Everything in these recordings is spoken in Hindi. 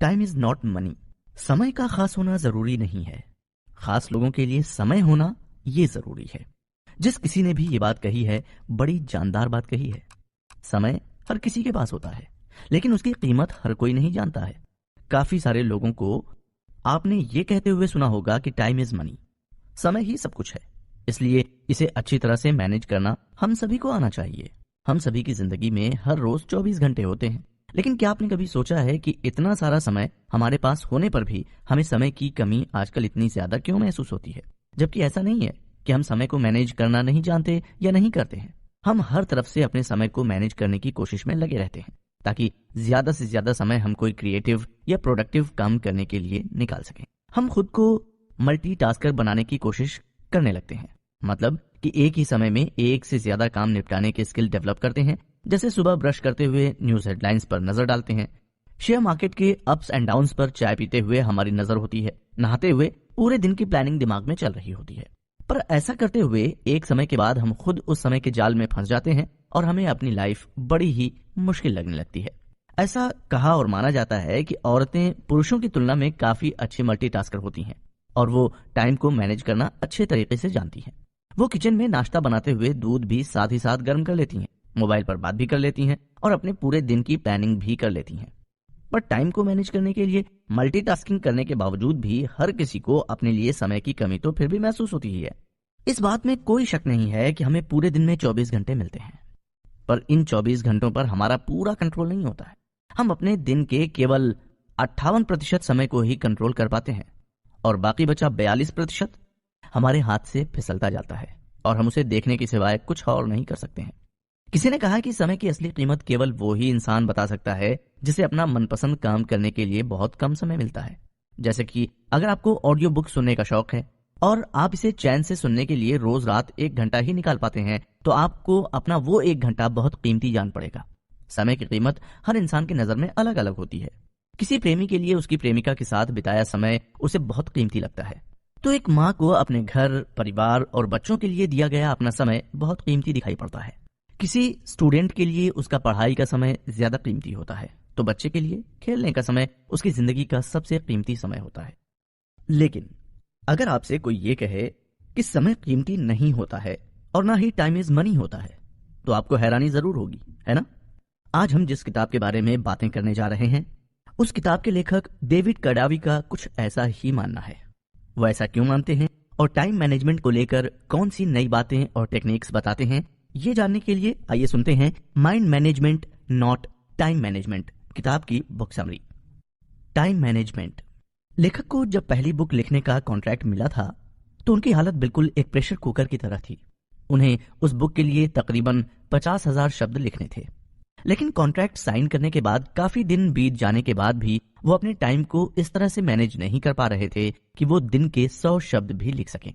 Time is not money. समय का खास होना जरूरी नहीं है, खास लोगों के लिए समय होना ये जरूरी है। जिस किसी ने भी ये बात कही है, बड़ी जानदार बात कही है। समय हर किसी के पास होता है, लेकिन उसकी कीमत हर कोई नहीं जानता है। काफी सारे लोगों को आपने ये कहते हुए सुना होगा कि टाइम इज मनी, समय ही सब कुछ है, इसलिए इसे अच्छी तरह से मैनेज करना हम सभी को आना चाहिए। हम सभी की जिंदगी में हर रोज 24 घंटे होते हैं, लेकिन क्या आपने कभी सोचा है कि इतना सारा समय हमारे पास होने पर भी हमें समय की कमी आजकल इतनी ज्यादा क्यों महसूस होती है? जबकि ऐसा नहीं है कि हम समय को मैनेज करना नहीं जानते या नहीं करते हैं। हम हर तरफ से अपने समय को मैनेज करने की कोशिश में लगे रहते हैं, ताकि ज्यादा से ज्यादा समय हम कोई क्रिएटिव या प्रोडक्टिव काम करने के लिए निकाल सकें। हम खुद को मल्टीटास्कर बनाने की कोशिश करने लगते हैं, मतलब कि एक ही समय में एक से ज्यादा काम निपटाने के स्किल डेवलप करते हैं। जैसे सुबह ब्रश करते हुए न्यूज हेडलाइंस पर नजर डालते हैं, शेयर मार्केट के अप्स एंड डाउन्स पर चाय पीते हुए हमारी नजर होती है, नहाते हुए पूरे दिन की प्लानिंग दिमाग में चल रही होती है। पर ऐसा करते हुए एक समय के बाद हम खुद उस समय के जाल में फंस जाते हैं और हमें अपनी लाइफ बड़ी ही मुश्किल लगने लगती है। ऐसा कहा और माना जाता है कि औरतें पुरुषों की तुलना में काफी अच्छी मल्टीटास्कर होती हैं और वो टाइम को मैनेज करना अच्छे तरीके से जानती हैं। वो किचन में नाश्ता बनाते हुए दूध भी साथ ही साथ गर्म कर लेती हैं, मोबाइल पर बात भी कर लेती हैं और अपने पूरे दिन की प्लानिंग भी कर लेती हैं। पर टाइम को मैनेज करने के लिए मल्टीटास्किंग करने के बावजूद भी हर किसी को अपने लिए समय की कमी तो फिर भी महसूस होती ही है। इस बात में कोई शक नहीं है कि हमें पूरे दिन में 24 घंटे मिलते हैं, पर इन 24 घंटों पर हमारा पूरा कंट्रोल नहीं होता है। हम अपने दिन के केवल 58% समय को ही कंट्रोल कर पाते हैं और बाकी बचा 42% हमारे हाथ से फिसलता जाता है और हम उसे देखने के सिवाय कुछ और नहीं कर सकते हैं। किसी ने कहा कि समय की असली कीमत केवल वो ही इंसान बता सकता है जिसे अपना मनपसंद काम करने के लिए बहुत कम समय मिलता है। जैसे कि अगर आपको ऑडियो बुक सुनने का शौक है और आप इसे चैन से सुनने के लिए रोज रात 1 घंटा ही निकाल पाते हैं, तो आपको अपना वो 1 घंटा बहुत कीमती जान पड़ेगा। समय की कीमत हर इंसान की नजर में अलग अलग होती है। किसी प्रेमी के लिए उसकी प्रेमिका के साथ बिताया समय उसे बहुत कीमती लगता है, तो एक माँ को अपने घर, परिवार और बच्चों के लिए दिया गया अपना समय बहुत कीमती दिखाई पड़ता है। किसी स्टूडेंट के लिए उसका पढ़ाई का समय ज्यादा कीमती होता है, तो बच्चे के लिए खेलने का समय उसकी जिंदगी का सबसे कीमती समय होता है। लेकिन अगर आपसे कोई ये कहे कि समय कीमती नहीं होता है और ना ही टाइम इज मनी होता है, तो आपको हैरानी जरूर होगी, है ना? आज हम जिस किताब के बारे में बातें करने जा रहे हैं, उस किताब के लेखक डेविड कडावी का कुछ ऐसा ही मानना है। वो ऐसा क्यों मानते हैं और टाइम मैनेजमेंट को लेकर कौन सी नई बातें और टेक्निक्स बताते हैं, ये जानने के लिए आइए सुनते हैं mind management not time management किताब की बुक समरी। Time management. लेखक को जब पहली बुक लिखने का कॉन्ट्रैक्ट मिला था तो उनकी हालत बिल्कुल एक प्रेशर कुकर की तरह थी। उन्हें उस बुक के लिए तकरीबन 50,000 शब्द लिखने थे, लेकिन कॉन्ट्रैक्ट साइन करने के बाद काफी दिन बीत जाने के बाद भी वो अपने टाइम को इस तरह से मैनेज नहीं कर पा रहे थे कि वो दिन के 100 शब्द भी लिख सकें।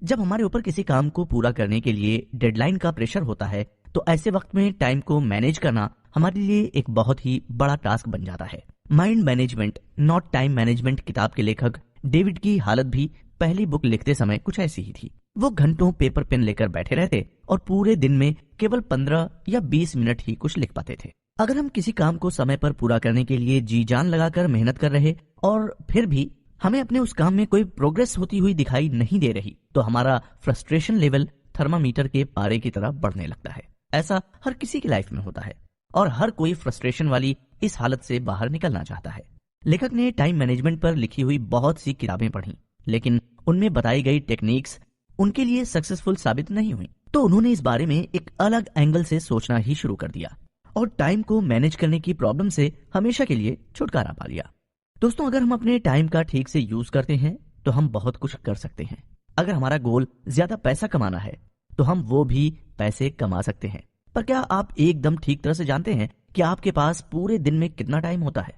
जब हमारे ऊपर किसी काम को पूरा करने के लिए डेडलाइन का प्रेशर होता है, तो ऐसे वक्त में टाइम को मैनेज करना हमारे लिए एक बहुत ही बड़ा टास्क बन जाता है। Mind management not time management किताब के लेखक डेविड की हालत भी पहली बुक लिखते समय कुछ ऐसी ही थी। वो घंटों पेपर पेन लेकर बैठे रहते और पूरे दिन में केवल 15 या 20 मिनट ही कुछ लिख पाते थे। अगर हम किसी काम को समय पर पूरा करने के लिए जी जान लगाकर मेहनत कर रहे और फिर भी हमें अपने उस काम में कोई प्रोग्रेस होती हुई दिखाई नहीं दे रही, तो हमारा फ्रस्ट्रेशन लेवल थर्मामीटर के पारे की तरह बढ़ने लगता है। ऐसा हर किसी की लाइफ में होता है और हर कोई फ्रस्ट्रेशन वाली इस हालत से बाहर निकलना चाहता है। लेखक ने टाइम मैनेजमेंट पर लिखी हुई बहुत सी किताबें पढ़ी, लेकिन उनमें बताई गई टेक्निक्स उनके लिए सक्सेसफुल साबित नहीं हुई, तो उन्होंने इस बारे में एक अलग एंगल से सोचना ही शुरू कर दिया और टाइम को मैनेज करने की प्रॉब्लम से हमेशा के लिए छुटकारा पा लिया। दोस्तों, अगर हम अपने टाइम का ठीक से यूज करते हैं तो हम बहुत कुछ कर सकते हैं। अगर हमारा गोल ज्यादा पैसा कमाना है तो हम वो भी पैसे कमा सकते हैं। पर क्या आप एकदम ठीक तरह से जानते हैं कि आपके पास पूरे दिन में कितना टाइम होता है?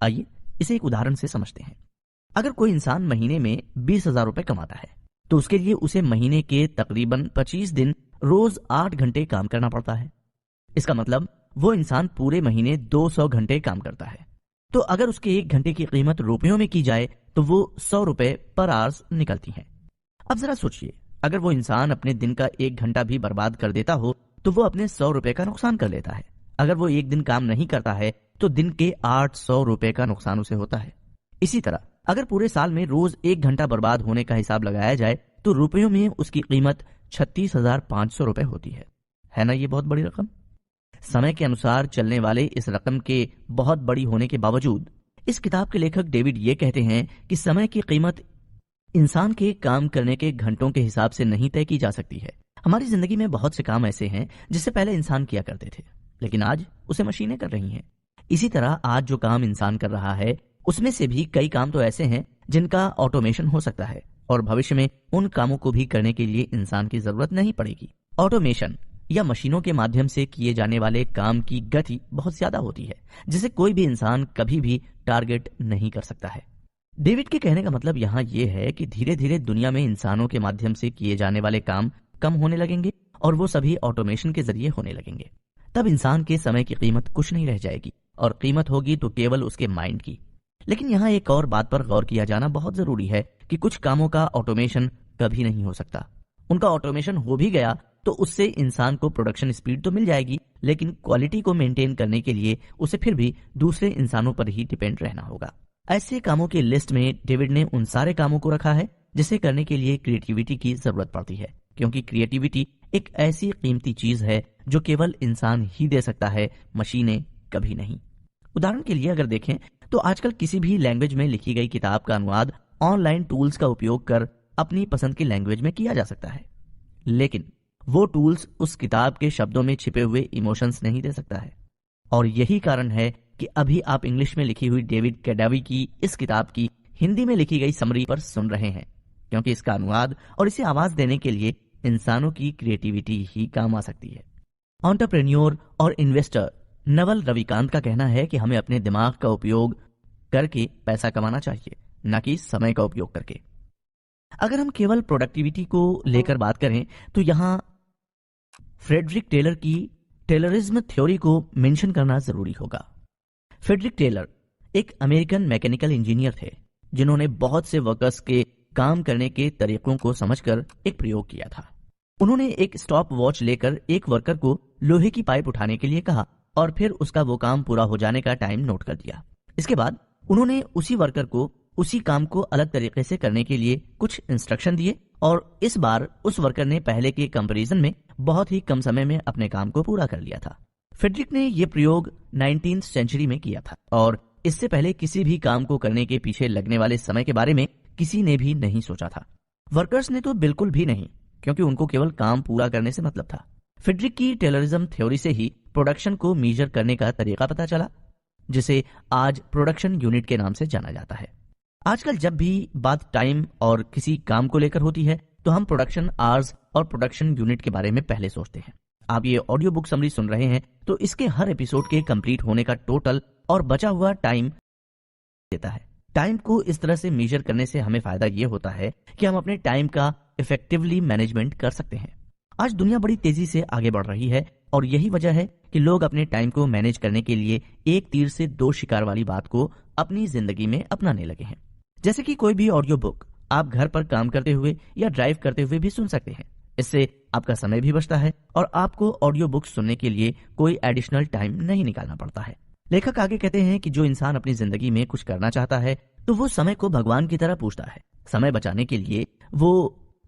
आइए इसे एक उदाहरण से समझते हैं। अगर कोई इंसान महीने में 20,000 रुपए कमाता है, तो उसके लिए उसे महीने के तकरीबन 25 दिन रोज 8 घंटे काम करना पड़ता है। इसका मतलब वो इंसान पूरे महीने 200 घंटे काम करता है। तो अगर उसके 1 घंटे की कीमत रुपयों में की जाए तो वो 100 रुपए पर आवर्स निकलती है। अब जरा सोचिए, अगर वो इंसान अपने दिन का 1 घंटा भी बर्बाद कर देता हो तो वो अपने 100 रुपए का नुकसान कर लेता है। अगर वो एक दिन काम नहीं करता है तो दिन के 800 रुपए का नुकसान उसे होता है। इसी तरह अगर पूरे साल में रोज 1 घंटा बर्बाद होने का हिसाब लगाया जाए तो रुपयों में उसकी कीमत 36,500 रुपए होती है ना? ये बहुत बड़ी रकम। समय के अनुसार चलने वाले इस रकम के बहुत बड़ी होने के बावजूद इस किताब के लेखक डेविड ये कहते हैं कि समय की कीमत इंसान के काम करने के घंटों के हिसाब से नहीं तय की जा सकती है। हमारी जिंदगी में बहुत से काम ऐसे हैं जिससे पहले इंसान किया करते थे, लेकिन आज उसे मशीनें कर रही हैं। इसी तरह आज जो काम इंसान कर रहा है उसमें से भी कई काम तो ऐसे हैं जिनका ऑटोमेशन हो सकता है और भविष्य में उन कामों को भी करने के लिए इंसान की जरूरत नहीं पड़ेगी। ऑटोमेशन या मशीनों के माध्यम से किए जाने वाले काम की गति बहुत ज्यादा होती है जिसे कोई भी इंसान कभी भी टारगेट नहीं कर सकता है। डेविड के कहने का मतलब यहाँ ये है कि धीरे धीरे दुनिया में इंसानों के माध्यम से किए जाने वाले काम कम होने लगेंगे और वो सभी ऑटोमेशन के जरिए होने लगेंगे। तब इंसान के समय की कीमत कुछ नहीं रह जाएगी और कीमत होगी तो केवल उसके माइंड की। लेकिन यहाँ एक और बात पर गौर किया जाना बहुत जरूरी है कि कुछ कामों का ऑटोमेशन कभी नहीं हो सकता। उनका ऑटोमेशन हो भी गया तो उससे इंसान को प्रोडक्शन स्पीड तो मिल जाएगी, लेकिन क्वालिटी को मेंटेन करने के लिए उसे फिर भी दूसरे इंसानों पर ही डिपेंड रहना होगा। ऐसे कामों की लिस्ट में डेविड ने उन सारे कामों को रखा है जिसे करने के लिए क्रिएटिविटी की जरूरत पड़ती है, क्योंकि क्रिएटिविटी एक ऐसी कीमती चीज है जो केवल इंसान ही दे सकता है, मशीनें कभी नहीं। उदाहरण के लिए अगर देखें तो आजकल किसी भी लैंग्वेज में लिखी गई किताब का अनुवाद ऑनलाइन टूल्स का उपयोग कर अपनी पसंद की लैंग्वेज में किया जा सकता है, लेकिन वो टूल्स उस किताब के शब्दों में छिपे हुए इमोशंस नहीं दे सकता है। और यही कारण है कि अभी आप इंग्लिश में लिखी हुई डेविड कैडावी की इस किताब की हिंदी में लिखी गई समरी पर सुन रहे हैं, क्योंकि इसका अनुवाद और इसे आवाज देने के लिए इंसानों की क्रिएटिविटी ही काम आ सकती है। एंटरप्रेन्योर और इन्वेस्टर नवल रविकांत का कहना है कि हमें अपने दिमाग का उपयोग करके पैसा कमाना चाहिए, न कि समय का उपयोग करके। अगर हम केवल प्रोडक्टिविटी को लेकर बात करें तो यहाँ फ्रेडरिक टेलर की टेलरिज्म थ्योरी को मेंशन करना जरूरी होगा। फ्रेडरिक टेलर एक अमेरिकन मैकेनिकल इंजीनियर थे जिन्होंने बहुत से वर्कर्स के काम करने के तरीकों को समझकर एक प्रयोग किया था। उन्होंने एक स्टॉप वॉच लेकर एक वर्कर को लोहे की पाइप उठाने के लिए कहा और फिर उसका वो काम पूरा हो जाने का टाइम नोट कर दिया। इसके बाद उन्होंने उसी वर्कर को उसी काम को अलग तरीके से करने के लिए कुछ इंस्ट्रक्शन दिए और इस बार उस वर्कर ने पहले के कंपैरिजन में बहुत ही कम समय में अपने काम को पूरा कर लिया था। फ्रेडरिक ने यह प्रयोग 19th सेंचुरी में किया था और इससे पहले किसी भी काम को करने के पीछे लगने वाले समय के बारे में किसी ने भी नहीं सोचा था। वर्कर्स ने तो बिल्कुल भी नहीं, क्योंकि उनको केवल काम पूरा करने से मतलब था। फ्रेडरिक की टेलरिज्म थ्योरी से ही प्रोडक्शन को मेजर करने का तरीका पता चला, जिसे आज प्रोडक्शन यूनिट के नाम से जाना जाता है। आजकल जब भी बात टाइम और किसी काम को लेकर होती है तो हम प्रोडक्शन आवर्स और प्रोडक्शन यूनिट के बारे में पहले सोचते हैं। आप ये ऑडियो बुक समरी सुन रहे हैं तो इसके हर एपिसोड के कंप्लीट होने का टोटल और बचा हुआ टाइम देता है। टाइम को इस तरह से मेजर करने से हमें फायदा ये होता है कि हम अपने टाइम का इफेक्टिवली मैनेजमेंट कर सकते हैं। आज दुनिया बड़ी तेजी से आगे बढ़ रही है और यही वजह है कि लोग अपने टाइम को मैनेज करने के लिए एक तीर से दो शिकार वाली बात को अपनी जिंदगी में अपनाने लगे हैं। जैसे कि कोई भी ऑडियो बुक आप घर पर काम करते हुए या ड्राइव करते हुए भी सुन सकते हैं। इससे आपका समय भी बचता है और आपको ऑडियो बुक सुनने के लिए कोई एडिशनल टाइम नहीं निकालना पड़ता है। लेखक आगे कहते हैं कि जो इंसान अपनी जिंदगी में कुछ करना चाहता है तो वो समय को भगवान की तरह पूछता है। समय बचाने के लिए वो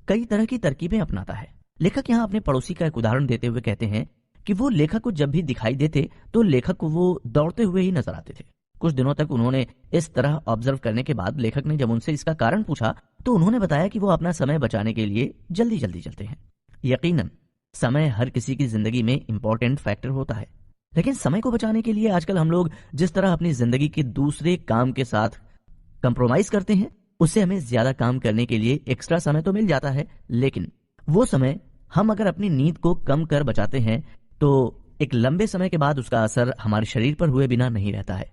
कई तरह की तरकीबें अपनाता है। लेखक यहाँ अपने पड़ोसी का एक उदाहरण देते हुए कहते हैं कि वो लेखक को जब भी दिखाई देते तो लेखक को वो दौड़ते हुए ही नजर आते थे। कुछ दिनों तक उन्होंने इस तरह ऑब्जर्व करने के बाद लेखक ने जब उनसे इसका कारण पूछा तो उन्होंने बताया कि वो अपना समय बचाने के लिए जल्दी जल्दी चलते हैं। यकीनन समय हर किसी की जिंदगी में इंपॉर्टेंट फैक्टर होता है, लेकिन समय को बचाने के लिए आजकल हम लोग जिस तरह अपनी जिंदगी के दूसरे काम के साथ कंप्रोमाइज करते हैं उससे हमें ज्यादा काम करने के लिए एक्स्ट्रा समय तो मिल जाता है, लेकिन वो समय हम अगर अपनी नींद को कम कर बचाते हैं तो एक लंबे समय के बाद उसका असर हमारे शरीर पर हुए बिना नहीं रहता है।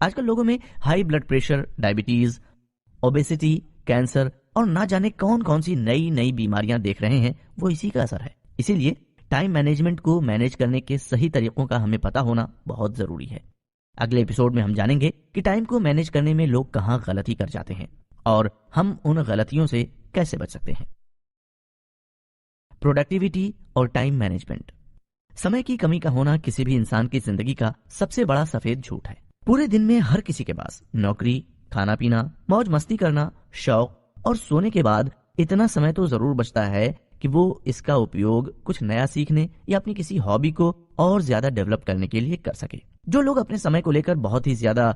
आजकल लोगों में high blood pressure, diabetes, obesity, cancer और ना जाने कौन कौन सी नई नई बीमारियां देख रहे हैं, वो इसी का असर है। इसीलिए टाइम मैनेजमेंट को मैनेज करने के सही तरीकों का हमें पता होना बहुत जरूरी है। अगले एपिसोड में हम जानेंगे कि टाइम को मैनेज करने में लोग कहाँ गलती कर जाते हैं और हम उन गलतियों से कैसे बच सकते हैं। प्रोडक्टिविटी और टाइम मैनेजमेंट। समय की कमी का होना किसी भी इंसान की जिंदगी का सबसे बड़ा सफेद झूठ है। पूरे दिन में हर किसी के पास नौकरी, खाना पीना, मौज मस्ती करना, शौक और सोने के बाद इतना समय तो जरूर बचता है कि वो इसका उपयोग कुछ नया सीखने या अपनी किसी हॉबी को और ज्यादा डेवलप करने के लिए कर सके। जो लोग अपने समय को लेकर बहुत ही ज्यादा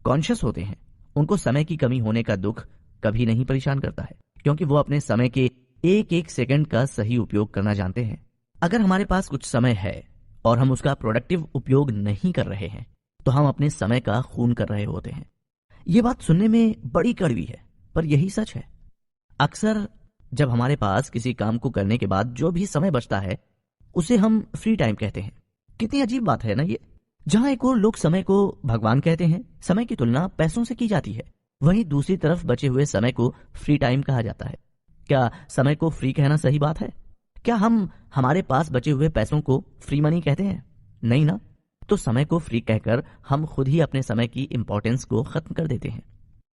कॉन्शियस होते हैं, उनको समय की कमी होने का दुख कभी नहीं परेशान करता है, क्योंकि वो अपने समय के एक एक सेकंड का सही उपयोग करना जानते हैं। अगर हमारे पास कुछ समय है और हम उसका प्रोडक्टिव उपयोग नहीं कर रहे हैं, तो हम अपने समय का खून कर रहे होते हैं। ये बात सुनने में बड़ी कड़वी है, पर यही सच है। अक्सर जब हमारे पास किसी काम को करने के बाद जो भी समय बचता है, उसे हम फ्री टाइम कहते हैं। कितनी अजीब बात है ना ये। जहां एक और लोग समय को भगवान कहते हैं, समय की तुलना पैसों से की जाती है, वहीं दूसरी तरफ बचे हुए समय को फ्री टाइम कहा जाता है। क्या समय को फ्री कहना सही बात है? क्या हम हमारे पास बचे हुए पैसों को फ्री मनी कहते हैं? नहीं ना। तो समय को फ्री कहकर हम खुद ही अपने समय की इंपॉर्टेंस को खत्म कर देते हैं।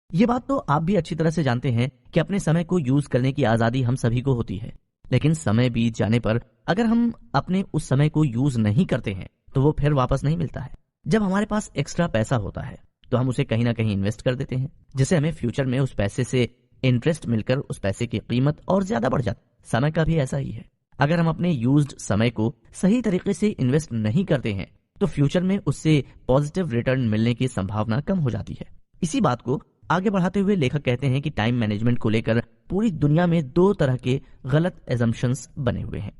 ये बात तो आप भी अच्छी तरह से जानते हैं कि अपने समय को यूज करने की आजादी हम सभी को होती है, लेकिन समय बीत जाने पर अगर हम अपने उस समय को यूज नहीं करते हैं तो वो फिर वापस नहीं मिलता है। जब हमारे पास एक्स्ट्रा पैसा होता है तो हम उसे कहीं ना कहीं इन्वेस्ट कर देते हैं, जिससे हमें फ्यूचर में उस पैसे से इंटरेस्ट मिलकर उस पैसे की कीमत और ज्यादा बढ़ जाती। समय का भी ऐसा ही है। अगर हम अपने यूज्ड समय को सही तरीके से इन्वेस्ट नहीं करते हैं तो फ्यूचर में उससे पॉजिटिव रिटर्न मिलने की संभावना कम हो जाती है। इसी बात को आगे बढ़ाते हुए लेखक कहते हैं कि टाइम मैनेजमेंट को लेकर पूरी दुनिया में दो तरह के गलत एजम्पशंस बने हुए हैं।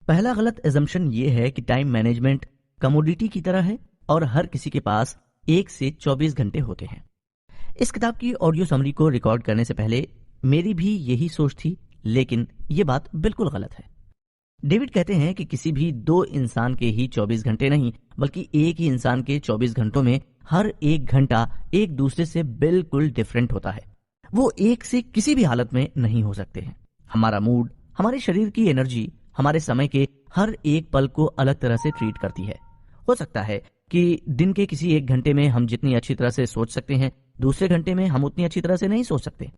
पहला गलत एजम्पशन ये है कि टाइम मैनेजमेंट कमोडिटी की तरह है और हर किसी के पास 1 से 24 घंटे होते हैं। इस किताब की ऑडियो समरी को रिकॉर्ड करने से पहले मेरी भी यही सोच थी, लेकिन ये बात बिल्कुल गलत है। डेविड कहते हैं कि किसी भी दो इंसान के ही 24 घंटे नहीं, बल्कि एक ही इंसान के 24 घंटों में हर एक घंटा एक दूसरे से बिल्कुल डिफरेंट होता है। वो एक से किसी भी हालत में नहीं हो सकते हैं। हमारा मूड, हमारे शरीर की एनर्जी हमारे समय के हर एक पल को अलग तरह से ट्रीट करती है। हो सकता है कि दिन के किसी एक घंटे में हम जितनी अच्छी तरह से सोच सकते हैं, दूसरे घंटे में हम उतनी अच्छी तरह से नहीं सोच सकते।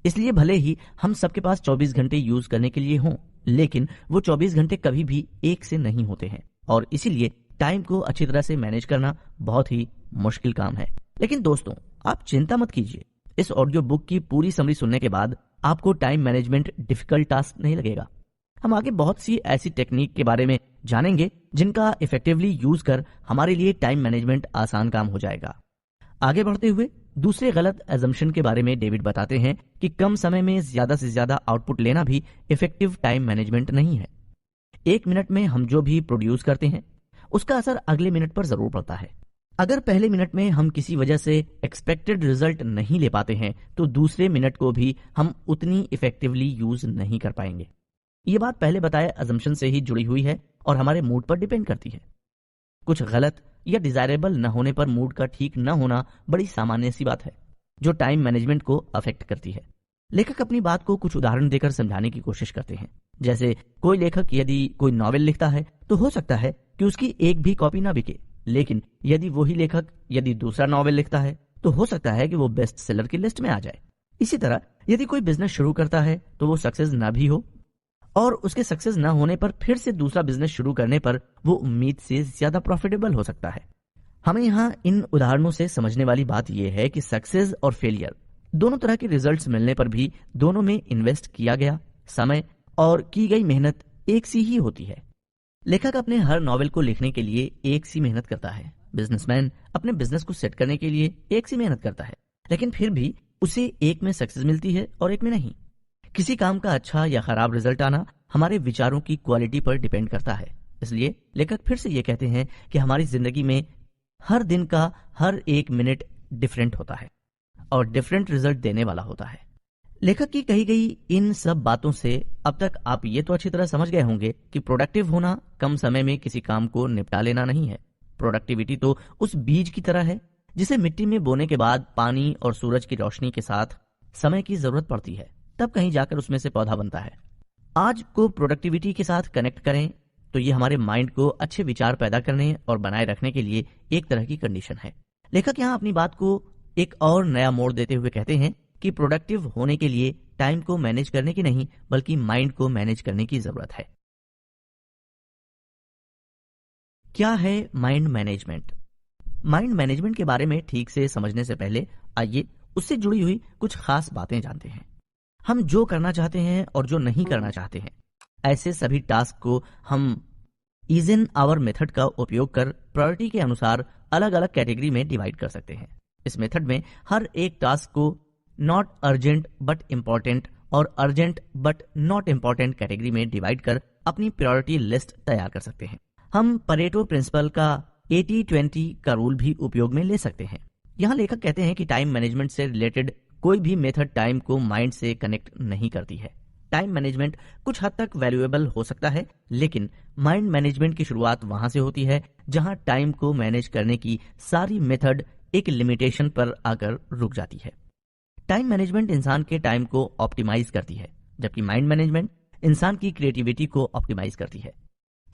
इसलिए भले ही हम सबके पास 24 घंटे यूज करने के लिए हों, लेकिन वो 24 घंटे कभी भी एक से नहीं होते हैं और इसीलिए टाइम को अच्छी तरह से मैनेज करना बहुत ही मुश्किल काम है। लेकिन दोस्तों, आप चिंता मत कीजिए। इस ऑडियो बुक की पूरी समरी सुनने के बाद आपको टाइम मैनेजमेंट डिफिकल्ट टास्क नहीं लगेगा। हम आगे बहुत सी ऐसी टेक्निक के बारे में जानेंगे जिनका इफेक्टिवली यूज कर हमारे लिए टाइम मैनेजमेंट आसान काम हो जाएगा। आगे बढ़ते हुए दूसरे गलत एजम्पशन के बारे में डेविड बताते हैं कि कम समय में ज्यादा से ज्यादा आउटपुट लेना भी इफेक्टिव टाइम मैनेजमेंट नहीं है। 1 मिनट में हम जो भी प्रोड्यूस करते हैं उसका असर अगले मिनट पर जरूर पड़ता है। अगर पहले मिनट में हम किसी वजह से एक्सपेक्टेड रिजल्ट नहीं ले पाते हैं तो दूसरे मिनट को भी हम उतनी इफेक्टिवली यूज नहीं कर पाएंगे। ये बात पहले बताए अजम्पशन से ही जुड़ी हुई है और हमारे मूड पर डिपेंड करती है। कुछ गलत या डिजायरेबल न होने पर मूड का ठीक न होना बड़ी सामान्य सी बात है जो टाइम मैनेजमेंट को अफेक्ट करती है। लेखक अपनी बात को कुछ उदाहरण देकर समझाने की कोशिश करते हैं। जैसे कोई लेखक यदि कोई नॉवेल लिखता है तो हो सकता है कि उसकी एक भी कॉपी ना बिके, लेकिन यदि वही लेखक यदि दूसरा नॉवेल लिखता है तो हो सकता है कि वो बेस्ट सेलर की लिस्ट में आ जाए। इसी तरह यदि कोई बिजनेस शुरू करता है तो वो सक्सेस ना भी हो और उसके सक्सेस ना होने पर फिर से दूसरा बिजनेस शुरू करने पर वो उम्मीद से ज्यादा प्रॉफिटेबल हो सकता है। हमें यहाँ इन उदाहरणों से समझने वाली बात यह है कि सक्सेस और फेलियर दोनों तरह के रिजल्ट्स मिलने पर भी दोनों में इन्वेस्ट किया गया समय और की गई मेहनत एक सी ही होती है। लेखक अपने हर नॉवेल को लिखने के लिए एक सी मेहनत करता है। बिजनेसमैन अपने बिजनेस को सेट करने के लिए एक सी मेहनत करता है, लेकिन फिर भी उसे एक में सक्सेस मिलती है और एक में नहीं। किसी काम का अच्छा या खराब रिजल्ट आना हमारे विचारों की क्वालिटी पर डिपेंड करता है। इसलिए लेखक फिर से ये कहते हैं कि हमारी जिंदगी में हर दिन का हर एक मिनट डिफरेंट होता है और डिफरेंट रिजल्ट देने वाला होता है। लेखक की कही गई इन सब बातों से अब तक आप ये तो अच्छी तरह समझ गए होंगे कि प्रोडक्टिव होना कम समय में किसी काम को निपटा लेना नहीं है। प्रोडक्टिविटी तो उस बीज की तरह है जिसे मिट्टी में बोने के बाद पानी और सूरज की रोशनी के साथ समय की जरूरत पड़ती है, तब कहीं जाकर उसमें से पौधा बनता है। आज को प्रोडक्टिविटी के साथ कनेक्ट करें तो ये हमारे माइंड को अच्छे विचार पैदा करने और बनाए रखने के लिए एक तरह की कंडीशन है। लेखक यहाँ अपनी बात को एक और नया मोड़ देते हुए कहते हैं कि प्रोडक्टिव होने के लिए टाइम को मैनेज करने की नहीं बल्कि माइंड को मैनेज करने की जरूरत है। क्या है माइंड मैनेजमेंट? माइंड मैनेजमेंट के बारे में ठीक से समझने से पहले आइए उससे जुड़ी हुई कुछ खास बातें जानते हैं। हम जो करना चाहते हैं और जो नहीं करना चाहते हैं, ऐसे सभी टास्क को हम ईजेनआवर मेथड का उपयोग कर प्रायोरिटी के अनुसार अलग अलग कैटेगरी में डिवाइड कर सकते हैं। इस मेथड में हर एक टास्क को नॉट अर्जेंट बट इम्पॉर्टेंट और urgent but not important category में डिवाइड कर अपनी प्रायोरिटी लिस्ट तैयार कर सकते हैं। हम परेटो प्रिंसिपल का 80-20 का रूल भी उपयोग में ले सकते हैं। यहाँ लेखक कहते हैं कि टाइम मैनेजमेंट से रिलेटेड कोई भी मेथड टाइम को माइंड से कनेक्ट नहीं करती है। टाइम मैनेजमेंट कुछ हद तक वैल्यूएबल हो सकता है, लेकिन माइंड मैनेजमेंट की शुरुआत वहां से होती है जहां टाइम को मैनेज करने की सारी मेथड एक लिमिटेशन पर आकर रुक जाती है। टाइम मैनेजमेंट इंसान के टाइम को ऑप्टिमाइज करती है, जबकि माइंड मैनेजमेंट इंसान की क्रिएटिविटी को ऑप्टिमाइज करती है।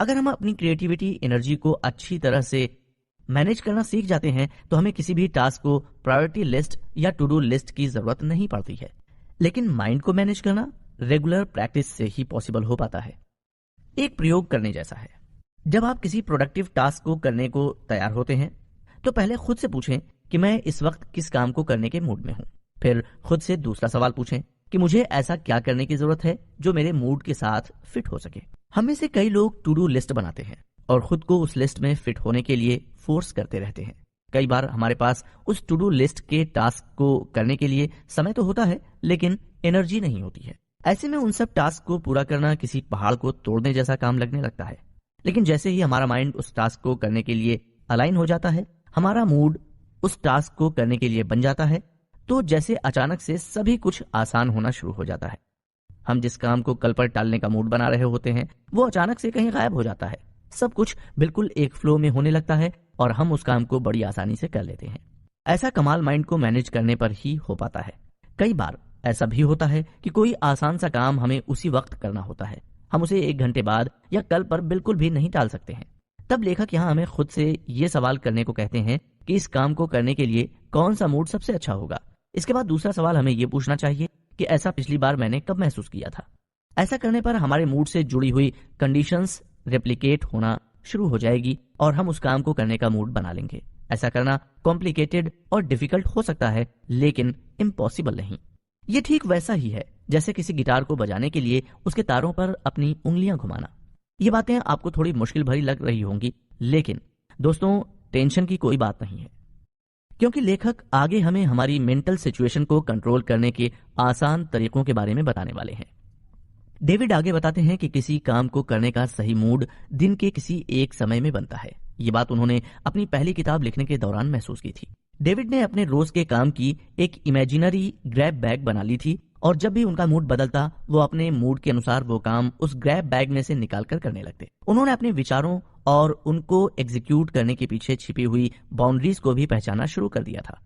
अगर हम अपनी क्रिएटिविटी एनर्जी को अच्छी तरह से मैनेज करना सीख जाते हैं तो हमें किसी भी टास्क को प्रायोरिटी लिस्ट या टू डू लिस्ट की जरूरत नहीं पड़ती है। लेकिन माइंड को मैनेज करना रेगुलर प्रैक्टिस से ही पॉसिबल हो पाता है। एक प्रयोग करने जैसा है। जब आप किसी प्रोडक्टिव टास्क को करने को तैयार होते हैं तो पहले खुद से पूछें कि मैं इस वक्त किस काम को करने के मूड में हूं। फिर खुद से दूसरा सवाल पूछें कि मुझे ऐसा क्या करने की जरूरत है जो मेरे मूड के साथ फिट हो सके। हम में से कई लोग टू डू लिस्ट बनाते हैं और खुद को उस लिस्ट में फिट होने के लिए फोर्स करते रहते हैं। कई बार हमारे पास उस टू डू लिस्ट के टास्क को करने के लिए समय तो होता है, लेकिन एनर्जी नहीं होती है। ऐसे में उन सब टास्क को पूरा करना किसी पहाड़ को तोड़ने जैसा काम लगने लगता है। लेकिन जैसे ही हमारा माइंड उस टास्क को करने के लिए अलाइन हो जाता है, हमारा मूड उस टास्क को करने के लिए बन जाता है, तो जैसे अचानक से सभी कुछ आसान होना शुरू हो जाता है। हम जिस काम को कल पर टालने का मूड बना रहे होते हैं वो अचानक से कहीं गायब हो जाता है। सब कुछ बिल्कुल एक फ्लो में होने लगता है और हम उस काम को बड़ी आसानी से कर लेते हैं। ऐसा कमाल माइंड को मैनेज करने पर ही हो पाता है। कई बार ऐसा भी होता है कि कोई आसान सा काम हमें उसी वक्त करना होता है, हम उसे 1 घंटे बाद या कल पर बिल्कुल भी नहीं टाल सकते हैं। तब लेखक यहाँ हमें खुद से ये सवाल करने को कहते हैं कि इस काम को करने के लिए कौन सा मूड सबसे अच्छा होगा। इसके बाद दूसरा सवाल हमें ये पूछना चाहिए कि ऐसा पिछली बार मैंने कब महसूस किया था। ऐसा करने पर हमारे मूड से जुड़ी हुई कंडीशंस रेप्लिकेट होना शुरू हो जाएगी और हम उस काम को करने का मूड बना लेंगे। ऐसा करना कॉम्प्लिकेटेड और डिफिकल्ट हो सकता है, लेकिन इम्पॉसिबल नहीं। ये ठीक वैसा ही है जैसे किसी गिटार को बजाने के लिए उसके तारों पर अपनी उंगलियां घुमाना। ये बातें आपको थोड़ी मुश्किल भरी लग रही होंगी, लेकिन दोस्तों टेंशन की कोई बात नहीं है, क्योंकि लेखक आगे हमें हमारी मेंटल सिचुएशन को कंट्रोल करने के आसान तरीकों के बारे में बताने वाले हैं। डेविड आगे बताते हैं कि किसी काम को करने का सही मूड दिन के किसी एक समय में बनता है। ये बात उन्होंने अपनी पहली किताब लिखने के दौरान महसूस की थी। डेविड ने अपने रोज के काम की एक इमेजिनरी ग्रैब बैग बना ली थी और जब भी उनका मूड बदलता वो अपने मूड के अनुसार वो काम उस ग्रैब बैग में से निकाल कर करने लगते। उन्होंने अपने विचारों और उनको एग्जीक्यूट करने के पीछे छिपी हुई बाउंड्रीज को भी पहचानना शुरू कर दिया था।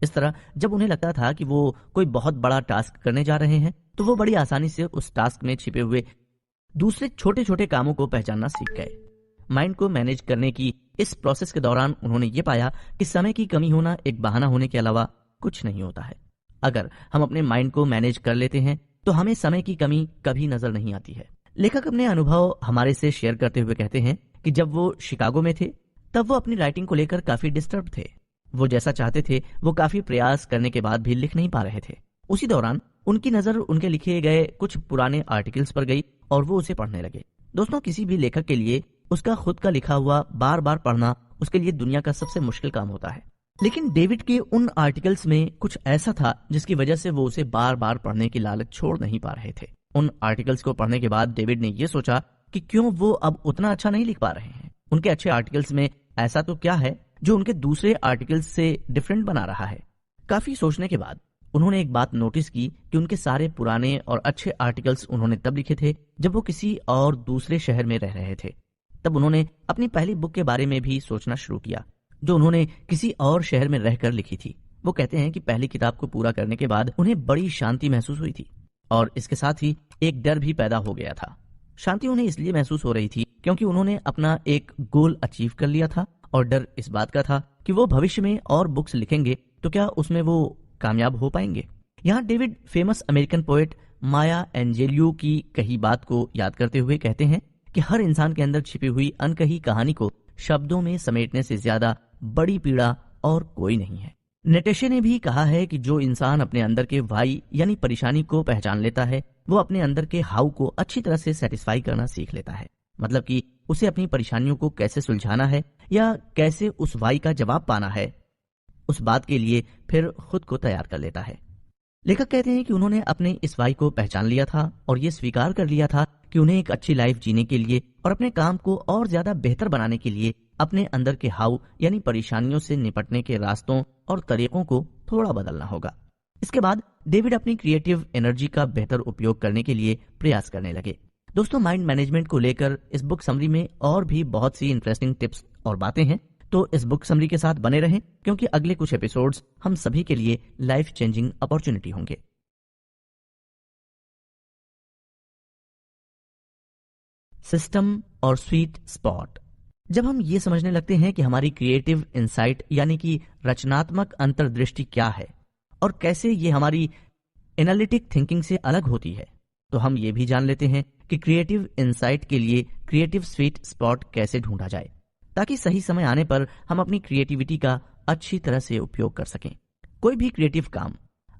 इस तरह जब उन्हें लगता था कि वो कोई बहुत बड़ा टास्क करने जा रहे हैं तो वो बड़ी आसानी से उस टास्क में छिपे हुए दूसरे छोटे छोटे कामों को पहचानना सीख गए। माइंड को मैनेज करने की इस प्रोसेस के दौरान उन्होंने ये पाया कि समय की कमी होना एक बहाना होने के अलावा कुछ नहीं होता है। अगर हम अपने माइंड को मैनेज कर लेते हैं तो हमें समय की कमी कभी नजर नहीं आती है। लेखक अपने अनुभव हमारे से शेयर करते हुए कहते हैं कि जब वो शिकागो में थे तब वो अपनी राइटिंग को लेकर काफी डिस्टर्ब थे। वो जैसा चाहते थे वो काफी प्रयास करने के बाद भी लिख नहीं पा रहे थे। उसी दौरान उनकी नजर उनके लिखे गए कुछ पुराने आर्टिकल्स पर गई और वो उसे पढ़ने लगे। दोस्तों, किसी भी लेखक के लिए उसका खुद का लिखा हुआ बार बार पढ़ना उसके लिए दुनिया का सबसे मुश्किल काम होता है। लेकिन डेविड के उन आर्टिकल्स में कुछ ऐसा था जिसकी वजह से वो उसे बार बार पढ़ने की लालच छोड़ नहीं पा रहे थे। उन आर्टिकल्स को पढ़ने के बाद डेविड ने यह सोचा कि क्यों वो अब उतना अच्छा नहीं लिख पा रहे हैं। उनके अच्छे आर्टिकल्स में ऐसा तो क्या है जो उनके दूसरे आर्टिकल्स से डिफरेंट बना रहा है। काफी सोचने के बाद उन्होंने एक बात नोटिस की कि उनके सारे पुराने और अच्छे आर्टिकल्स उन्होंने तब लिखे थे जब वो किसी और दूसरे शहर में रह रहे थे। तब उन्होंने अपनी पहली बुक के बारे में भी सोचना शुरू किया जो उन्होंने किसी और शहर में रहकर लिखी थी। वो कहते हैं कि पहली किताब को पूरा करने के बाद उन्हें बड़ी शांति महसूस हुई थी और इसके साथ ही एक डर भी पैदा हो गया था। शांति उन्हें इसलिए महसूस हो रही थी क्योंकि उन्होंने अपना एक गोल अचीव कर लिया था और डर इस बात का था कि वो भविष्य में और बुक्स लिखेंगे तो क्या उसमें वो कामयाब हो पाएंगे। यहाँ डेविड फेमस अमेरिकन पोएट माया एंजेलियो की कही बात को याद करते हुए कहते हैं कि हर इंसान के अंदर छिपी हुई अनकही कहानी को शब्दों में समेटने से ज्यादा बड़ी पीड़ा और कोई नहीं है। नेटेशे ने भी कहा है कि जो इंसान अपने अंदर के वाई यानी परेशानी को पहचान लेता है, वो अपने अंदर के हाउ को अच्छी तरह से सेटिस्फाई करना सीख लेता है। मतलब कि उसे अपनी परेशानियों को कैसे सुलझाना है या कैसे उस वाई का जवाब पाना है, उस बात के लिए फिर खुद को तैयार कर लेता है। लेखक कहते हैं कि उन्होंने अपने इस वाई को पहचान लिया था और ये स्वीकार कर लिया था कि उन्हें एक अच्छी लाइफ जीने के लिए और अपने काम को और ज्यादा बेहतर बनाने के लिए अपने अंदर के हाउ यानी परेशानियों से निपटने के रास्तों और तरीकों को थोड़ा बदलना होगा। इसके बाद डेविड अपनी क्रिएटिव एनर्जी का बेहतर उपयोग करने के लिए प्रयास करने लगे। दोस्तों, माइंड मैनेजमेंट को लेकर इस बुक समरी में और भी बहुत सी इंटरेस्टिंग टिप्स और बातें हैं, तो इस बुक समरी के साथ बने रहें क्योंकि अगले कुछ एपिसोड्स हम सभी के लिए लाइफ चेंजिंग अपॉर्चुनिटी होंगे। सिस्टम और स्वीट स्पॉट। जब हम ये समझने लगते हैं कि हमारी क्रिएटिव इंसाइट यानी कि रचनात्मक अंतर्दृष्टि क्या है और कैसे ये हमारी एनालिटिक थिंकिंग से अलग होती है, तो हम ये भी जान लेते हैं कि क्रिएटिव इंसाइट के लिए क्रिएटिव स्वीट स्पॉट कैसे ढूंढा जाए ताकि सही समय आने पर हम अपनी क्रिएटिविटी का अच्छी तरह से उपयोग कर सकें। कोई भी क्रिएटिव काम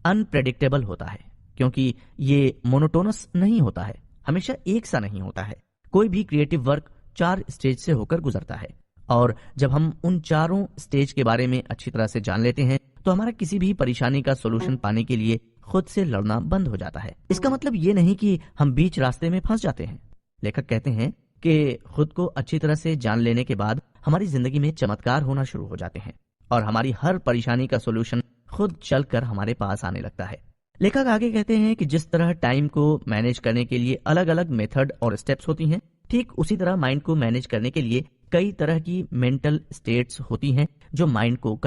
अनप्रेडिक्टेबल होता है क्योंकि ये मोनोटोनस नहीं होता है, हमेशा एक सा नहीं होता है। कोई भी क्रिएटिव वर्क 4 स्टेज से होकर गुजरता है और जब हम उन चारों स्टेज के बारे में अच्छी तरह से जान लेते हैं तो हमारा किसी भी परेशानी का सोल्यूशन पाने के लिए खुद से लड़ना बंद हो जाता है। इसका मतलब ये नहीं कि हम बीच रास्ते में फंस जाते हैं। लेखक कहते हैं कि खुद को अच्छी तरह से जान लेने के बाद हमारी जिंदगी में चमत्कार होना शुरू हो जाते हैं और हमारी हर परेशानी का सोल्यूशन खुद चलकर हमारे पास आने लगता है। लेखक आगे कहते हैं कि जिस तरह टाइम को मैनेज करने के लिए अलग अलग मेथड और स्टेप्स होती हैं, ठीक उसी तरह माइंड को मैनेज करने के लिए कई तरह की मेंटल स्टेट्स होती हैं जो माइंड को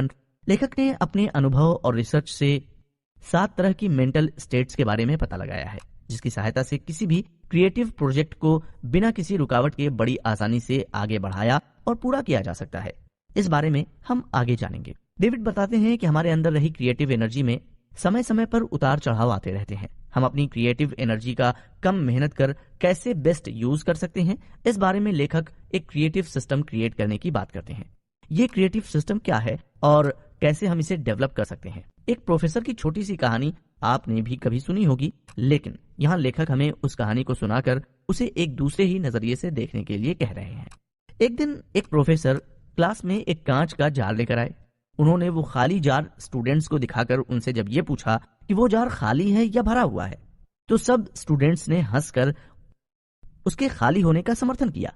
लेखक ने अपने अनुभव और रिसर्च से 7 तरह की मेंटल स्टेट्स के बारे में पता लगाया है, जिसकी सहायता से किसी भी क्रिएटिव प्रोजेक्ट को बिना किसी रुकावट के बड़ी आसानी से आगे बढ़ाया और पूरा किया जा सकता है। इस बारे में हम आगे जानेंगे। डेविड बताते हैं कि हमारे अंदर रही क्रिएटिव एनर्जी में समय समय पर उतार चढ़ाव आते रहते हैं। हम अपनी क्रिएटिव एनर्जी का कम मेहनत कर कैसे बेस्ट यूज कर सकते हैं, इस बारे में लेखक एक क्रिएटिव सिस्टम क्रिएट करने की बात करते हैं। ये क्रिएटिव सिस्टम क्या है और कैसे हम इसे डेवलप कर सकते हैं। एक प्रोफेसर की छोटी सी कहानी आपने भी कभी सुनी होगी, लेकिन यहाँ लेखक हमें उस कहानी को सुनाकर उसे एक दूसरे ही नजरिए से देखने के लिए कह रहे हैं। एक दिन एक प्रोफेसर क्लास में एक कांच का जार लेकर आए। उन्होंने वो खाली जार स्टूडेंट्स को दिखाकर उनसे जब ये पूछा कि वो जार खाली है या भरा हुआ है, तो सब स्टूडेंट्स ने हंसकर उसके खाली होने का समर्थन किया।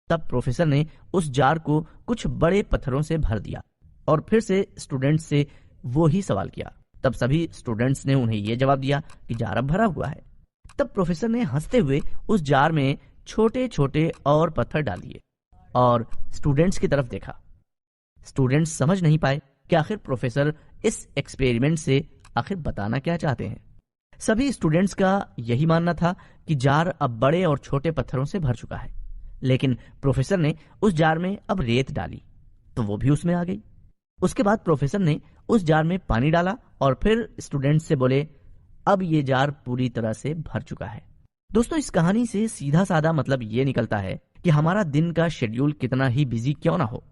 तब प्रोफेसर ने उस जार को कुछ बड़े पत्थरों से भर दिया और फिर से स्टूडेंट्स से वो ही सवाल किया। तब सभी स्टूडेंट्स ने उन्हें ये जवाब दिया कि जार अब भरा हुआ है। तब प्रोफेसर ने हंसते हुए उस जार में छोटे छोटे और पत्थर डाल दिए और स्टूडेंट्स की तरफ देखा। स्टूडेंट्स समझ नहीं पाए कि आखिर प्रोफेसर इस एक्सपेरिमेंट से आखिर बताना क्या चाहते हैं। सभी स्टूडेंट्स का यही मानना था कि जार अब बड़े और छोटे पत्थरों से भर चुका है, लेकिन प्रोफेसर ने उस जार में अब रेत डाली तो वो भी उसमें आ गई। उसके बाद प्रोफेसर ने उस जार में पानी डाला और फिर स्टूडेंट्स से बोले, अब ये जार पूरी तरह से भर चुका है। दोस्तों, इस कहानी से सीधा साधा मतलब ये निकलता है कि हमारा दिन का शेड्यूल कितना ही बिजी क्यों ना हो,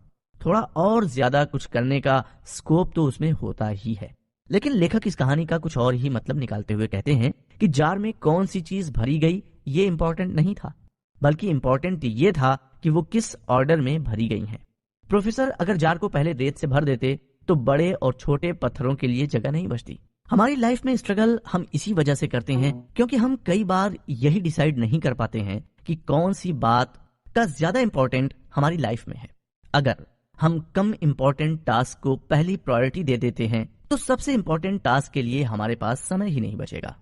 थोड़ा और ज्यादा कुछ करने का स्कोप तो उसमें होता ही है। लेकिन लेखक इस कहानी का कुछ और ही मतलब निकालते हुए कहते हैं कि जार में कौन सी चीज भरी गई ये इंपॉर्टेंट नहीं था, बल्कि इंपॉर्टेंट ये था कि वो किस ऑर्डर में भरी गई हैं। प्रोफेसर अगर जार को पहले रेत से भर देते तो बड़े और छोटे पत्थरों के लिए जगह नहीं बचती। हमारी लाइफ में स्ट्रगल हम इसी वजह से करते हैं क्योंकि हम कई बार यही डिसाइड नहीं कर पाते हैं कि कौन सी बात का ज्यादा इंपॉर्टेंट हमारी लाइफ में है। अगर हम कम इंपॉर्टेंट टास्क को पहली प्रायोरिटी दे देते हैं तो सबसे इंपॉर्टेंट टास्क के लिए हमारे पास समय ही नहीं बचेगा।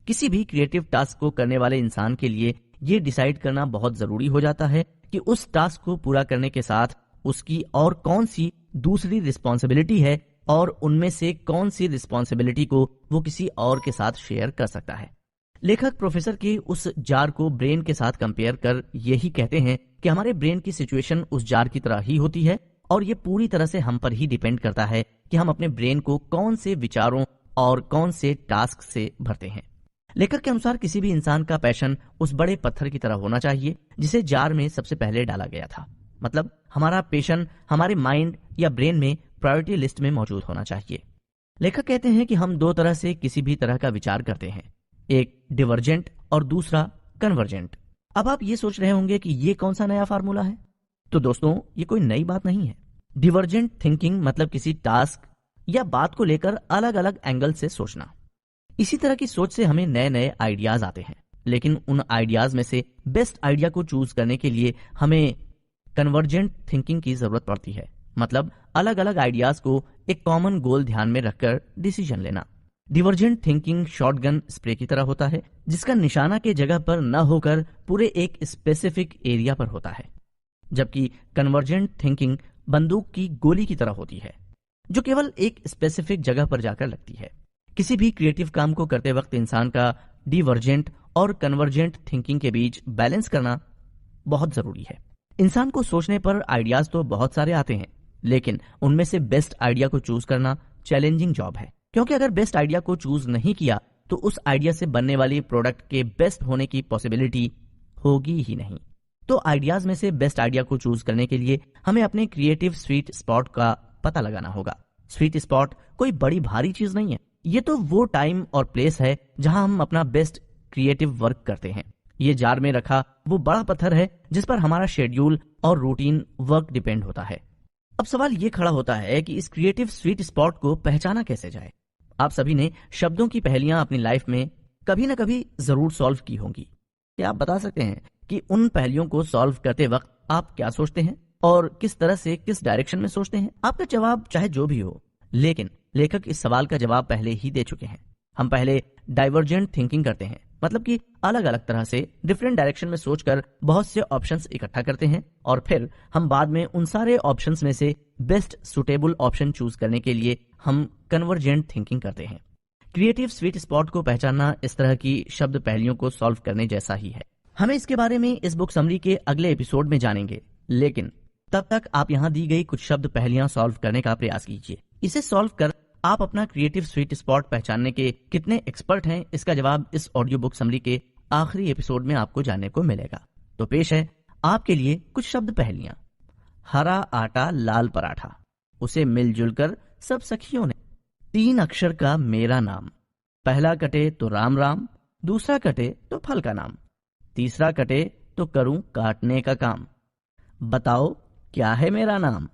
किसी भी क्रिएटिव टास्क को करने वाले इंसान के लिए ये डिसाइड करना बहुत जरूरी हो जाता है कि उस टास्क को पूरा करने के साथ उसकी और कौन सी दूसरी रिस्पॉन्सिबिलिटी है और उनमें से कौन सी रिस्पॉन्सिबिलिटी को वो किसी और के साथ शेयर कर सकता है। लेखक प्रोफेसर के उस जार को ब्रेन के साथ कंपेयर कर यही कहते हैं कि हमारे ब्रेन की सिचुएशन उस जार की तरह ही होती है और ये पूरी तरह से हम पर ही डिपेंड करता है कि हम अपने ब्रेन को कौन से विचारों और कौन से टास्क से भरते हैं। लेखक के अनुसार किसी भी इंसान का पैशन उस बड़े पत्थर की तरह होना चाहिए जिसे जार में सबसे पहले डाला गया था। मतलब हमारा पेशन हमारे माइंड या ब्रेन में प्रायोरिटी लिस्ट में मौजूद होना चाहिए। लेखक कहते हैं कि हम दो तरह से किसी भी तरह का विचार करते हैं, एक डिवर्जेंट और दूसरा कन्वर्जेंट। अब आप ये सोच रहे होंगे कि ये कौन सा नया फार्मूला है? तो दोस्तों, ये कोई नई बात नहीं है। डिवर्जेंट थिंकिंग मतलब किसी टास्क या बात को लेकर अलग अलग एंगल से सोचना। इसी तरह की सोच से हमें नए नए आइडियाज आते हैं, लेकिन उन आइडियाज में से बेस्ट आइडिया को चूज करने के लिए हमें कन्वर्जेंट थिंकिंग की जरूरत पड़ती है। मतलब अलग अलग आइडियाज को एक कॉमन गोल ध्यान में रखकर डिसीजन लेना। डिवर्जेंट थिंकिंग शॉटगन स्प्रे की तरह होता है, जिसका निशाना के जगह पर न होकर पूरे एक स्पेसिफिक एरिया पर होता है, जबकि कन्वर्जेंट थिंकिंग बंदूक की गोली की तरह होती है, जो केवल एक स्पेसिफिक जगह पर जाकर लगती है। किसी भी क्रिएटिव काम को करते वक्त इंसान का डिवर्जेंट और कन्वर्जेंट थिंकिंग के बीच बैलेंस करना बहुत जरूरी है। इंसान को सोचने पर आइडियाज तो बहुत सारे आते हैं, लेकिन उनमें से बेस्ट आइडिया को चूज करना चैलेंजिंग जॉब है, क्योंकि अगर बेस्ट आइडिया को चूज नहीं किया तो उस आइडिया से बनने वाली प्रोडक्ट के बेस्ट होने की पॉसिबिलिटी होगी ही नहीं। तो आइडियाज में से बेस्ट आइडिया को चूज करने के लिए हमें अपने क्रिएटिव स्वीट स्पॉट का पता लगाना होगा। स्वीट स्पॉट कोई बड़ी भारी चीज नहीं है, ये तो वो टाइम और प्लेस है जहां हम अपना बेस्ट क्रिएटिव वर्क करते हैं। ये जार में रखा वो बड़ा पत्थर है जिस पर हमारा शेड्यूल और रूटीन वर्क डिपेंड होता है। अब सवाल ये खड़ा होता है कि इस क्रिएटिव स्वीट स्पॉट को पहचाना कैसे जाए। आप सभी ने शब्दों की पहेलियां अपनी लाइफ में कभी ना कभी जरूर सॉल्व की होंगी। क्या आप बता सकते हैं कि उन पहेलियों को सॉल्व करते वक्त आप क्या सोचते हैं और किस तरह से, किस डायरेक्शन में सोचते हैं? आपका जवाब चाहे जो भी हो, लेकिन लेखक इस सवाल का जवाब पहले ही दे चुके हैं। हम पहले डाइवर्जेंट थिंकिंग करते हैं, मतलब कि अलग अलग तरह से डिफरेंट डायरेक्शन में सोचकर बहुत से ऑप्शंस इकट्ठा करते हैं और फिर हम बाद में उन सारे ऑप्शंस में से बेस्ट सुटेबल ऑप्शन चूज करने के लिए हम कन्वर्जेंट थिंकिंग करते हैं। क्रिएटिव स्वीट स्पॉट को पहचानना इस तरह की शब्द पहेलियों को सॉल्व करने जैसा ही है। हमें इसके बारे में इस बुक समरी के अगले एपिसोड में जानेंगे, लेकिन तब तक आप यहाँ दी गई कुछ शब्द पहेलियां सॉल्व करने का प्रयास कीजिए। इसे सॉल्व कर आप अपना क्रिएटिव स्वीट स्पॉट पहचानने के कितने एक्सपर्ट हैं, इसका जवाब इस ऑडियो बुक समरी के आखिरी एपिसोड में आपको जानने को मिलेगा। तो पेश है आपके लिए कुछ शब्द पहेलियां। हरा आटा लाल पराठा, उसे मिलजुल कर सब सखियों ने। 3 अक्षर का मेरा नाम, पहला कटे तो राम राम, दूसरा कटे तो फल का नाम, तीसरा कटे तो करूं काटने का काम। बताओ क्या है मेरा नाम?